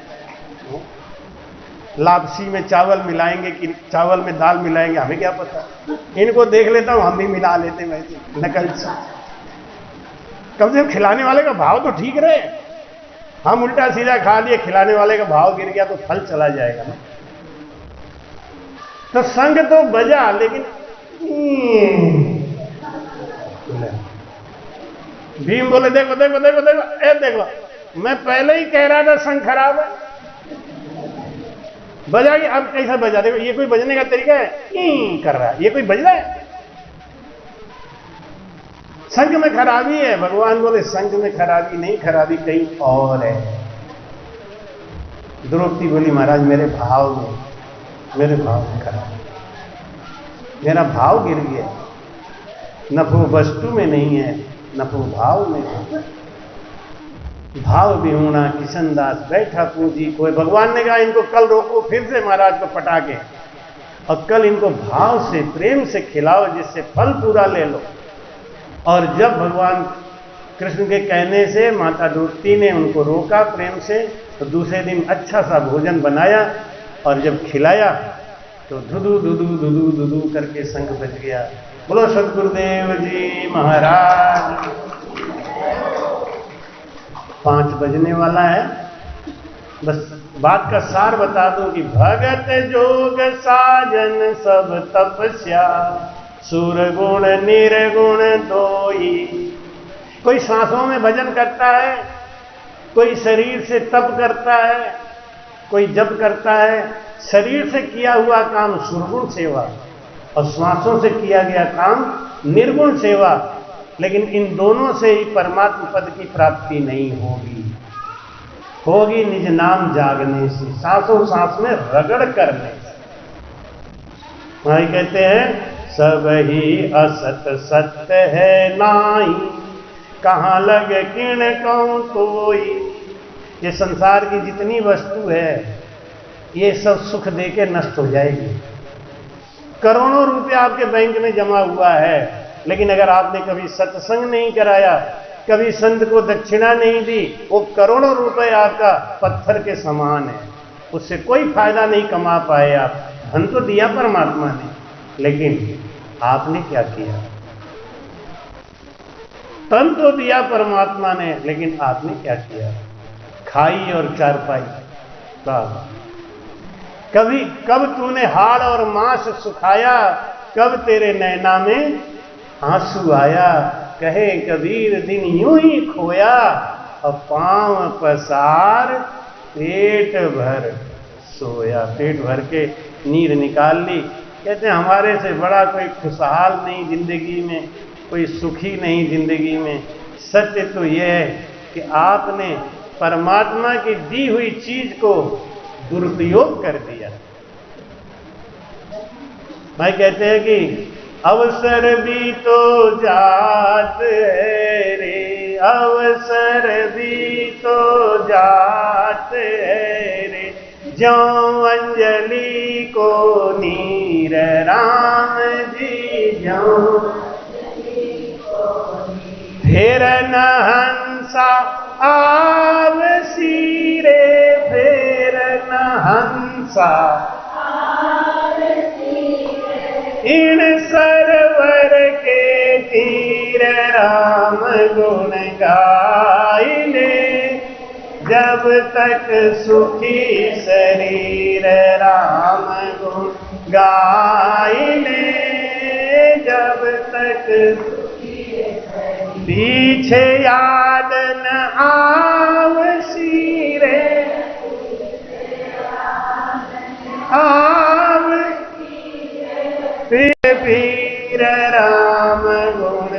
लापसी में चावल मिलाएंगे कि चावल में दाल मिलाएंगे, हमें क्या पता। इनको देख लेता हूं, हम भी मिला लेते हैं वैसे नकल से। कम से कम खिलाने वाले का भाव तो ठीक रहे, हम उल्टा सीधा खा लिए, खिलाने वाले का भाव गिर गया तो फल चला जाएगा ना। तो संग तो बजा, लेकिन भीम बोले देखो देखो देखो देखो, ए देखो, मैं पहले ही कह रहा था संग खराब है, बजा कि अब कैसा बजा। देखो ये कोई बजने का तरीका है, कर रहा है, ये कोई बज रहा है। संग में खराबी है। भगवान बोले संग में खराबी नहीं, खराबी कहीं और है। द्रौपदी बोली महाराज मेरे भाव में, मेरे भाव में खराब, मेरा भाव गिर गया। नफो वस्तु में नहीं है, नफो भाव में है। भाव विहूणा किशनदास बैठा पूजी कोई। भगवान ने कहा इनको कल रोको फिर से महाराज को पटाके, और कल इनको भाव से प्रेम से खिलाओ जिससे फल पूरा ले लो। और जब भगवान कृष्ण के कहने से माता द्रौपदी ने उनको रोका प्रेम से, तो दूसरे दिन अच्छा सा भोजन बनाया और जब खिलाया तो धुधु धुधु धुधु धुधु करके शंख बज गया। बोलो सतगुरुदेव जी महाराज। 5 बजने वाला है। बस बात का सार बता दूं कि भगत जोग साजन सब तपस्या, सुर गुण निर्गुण दोई। कोई सांसों में भजन करता है, कोई शरीर से तप करता है, कोई जप करता है। शरीर से किया हुआ काम सुरगुण सेवा और श्वासों से किया गया काम निर्गुण सेवा। लेकिन इन दोनों से ही परमात्मा पद की प्राप्ति नहीं होगी निज नाम जागने से, सांसों सांस में रगड़ करने से। भाई कहते हैं सब ही असत सत्य है नाई, कहाँ लगे किण कौन कोई। ये संसार की जितनी वस्तु है ये सब सुख देके नष्ट हो जाएगी। करोड़ों रुपया आपके बैंक में जमा हुआ है, लेकिन अगर आपने कभी सत्संग नहीं कराया, कभी संत को दक्षिणा नहीं दी, वो करोड़ों रुपए आपका पत्थर के समान है, उससे कोई फायदा नहीं कमा पाए आप। धन तो दिया परमात्मा ने, लेकिन आपने क्या किया? तन तो दिया परमात्मा ने, लेकिन आपने क्या किया? खाई और चारपाई। कभी कब तूने हाड़ और मांस सुखाया, कब तेरे नैना में आंसू आया। कहे कबीर दिन यूं ही खोया, और पांव पसार पेट भर सोया। पेट भर के नीर निकाल ली। कहते हैं हमारे से बड़ा कोई खुशहाल नहीं जिंदगी में, कोई सुखी नहीं जिंदगी में। सत्य तो यह है कि आपने परमात्मा की दी हुई चीज को दुरुपयोग कर दिया। भाई कहते हैं कि अवसर भी तो जात है रे, अवसर भी तो जात है रे, ज्यों अंजलि को नीर राम जी ज्यों फिर न हंसा आवसी रे, फिर न हंसा इन सरवर के तीर राम गुण गाइले, जब तक सुखी शरीर राम गुण गाइले, जब तक पीछे याद न आवसी रे, आव पीर राम गुण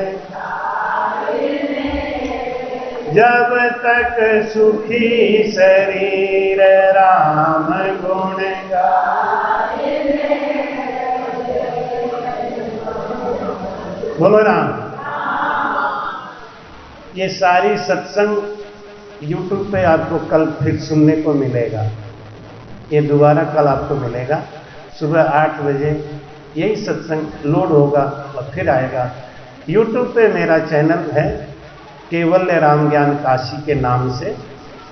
जब तक सुखी शरीर राम गुण गाए। बोलो राम। ये सारी सत्संग YouTube पे आपको कल फिर सुनने को मिलेगा। ये दोबारा कल आपको मिलेगा सुबह 8 बजे। यही सत्संग लोड होगा और फिर आएगा। YouTube पे मेरा चैनल है केवल्य राम ज्ञान काशी के नाम से।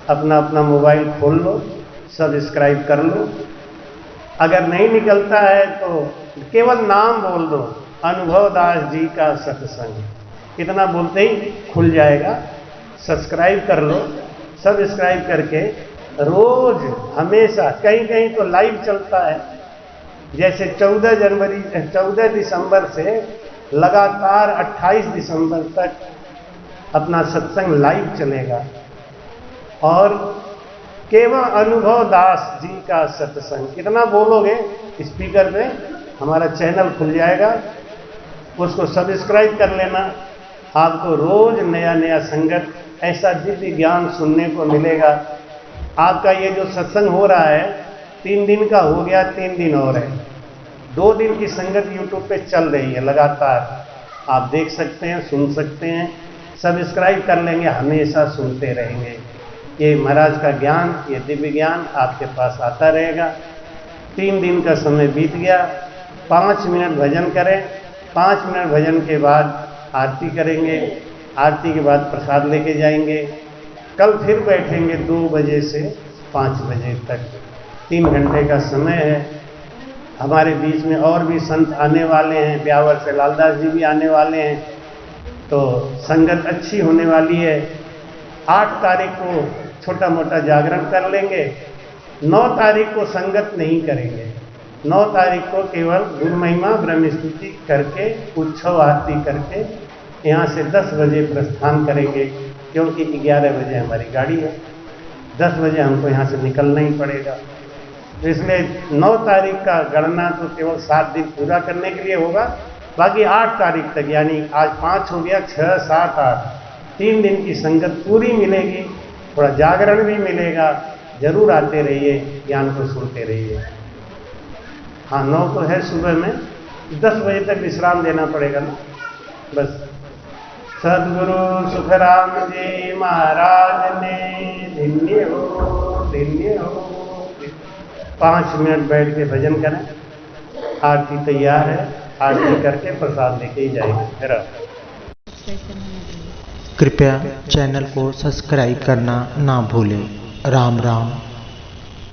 अपना अपना मोबाइल खोल लो, सब्सक्राइब कर लो। अगर नहीं निकलता है तो केवल नाम बोल दो, अनुभव दास जी का सत्संग। इतना बोलते ही खुल जाएगा। सब्सक्राइब कर लो। सब्सक्राइब करके रोज हमेशा कहीं कहीं तो लाइव चलता है। जैसे 14 दिसंबर से लगातार 28 दिसंबर तक अपना सत्संग लाइव चलेगा। और केवल अनुभव दास जी का सत्संग। इतना बोलोगे स्पीकर पे हमारा चैनल खुल जाएगा। उसको सब्सक्राइब कर लेना। आपको रोज नया नया संगत, ऐसा दिव्य ज्ञान सुनने को मिलेगा। आपका ये जो सत्संग हो रहा है 3 दिन का हो गया, 3 दिन और है। 2 दिन की संगत यूट्यूब पे चल रही है लगातार, आप देख सकते हैं, सुन सकते हैं। सब्सक्राइब कर लेंगे, हमेशा सुनते रहेंगे। ये महाराज का ज्ञान, ये दिव्य ज्ञान आपके पास आता रहेगा। 3 दिन का समय बीत गया। 5 मिनट भजन करें, 5 मिनट भजन के बाद आरती करेंगे, आरती के बाद प्रसाद लेके जाएंगे। कल फिर बैठेंगे 2 बजे से 5 बजे तक, 3 घंटे का समय है। हमारे बीच में और भी संत आने वाले हैं, ब्यावर से लालदास जी भी आने वाले हैं, तो संगत अच्छी होने वाली है। 8 तारीख को छोटा मोटा जागरण कर लेंगे। 9 तारीख को संगत नहीं करेंगे। 9 तारीख को केवल गुरु महिमा ब्रह्म स्तुति करके, उत्सव आरती करके यहाँ से 10 बजे प्रस्थान करेंगे, क्योंकि 11 बजे हमारी गाड़ी है। 10 बजे हमको यहाँ से निकलना ही पड़ेगा। इसलिए 9 तारीख का गणना तो केवल 7 दिन पूरा करने के लिए होगा। बाकी 8 तारीख तक, यानी आज 5 हो गया, 6, 7, 8, 3 दिन की संगत पूरी मिलेगी। थोड़ा जागरण भी मिलेगा। जरूर आते रहिए, ज्ञान को सुनते रहिए। हाँ, 9 तो है सुबह में, 10 बजे तक विश्राम देना पड़ेगा ना, बस। सदगुरु सुखराम जी महाराज ने धन्य हो, धन्य हो। 5 मिनट बैठ के भजन करें। आरती तैयार है, आरती करके प्रसाद लेके ही जाएंगे। मेरा कृपया चैनल को सब्सक्राइब करना ना भूलें। राम राम।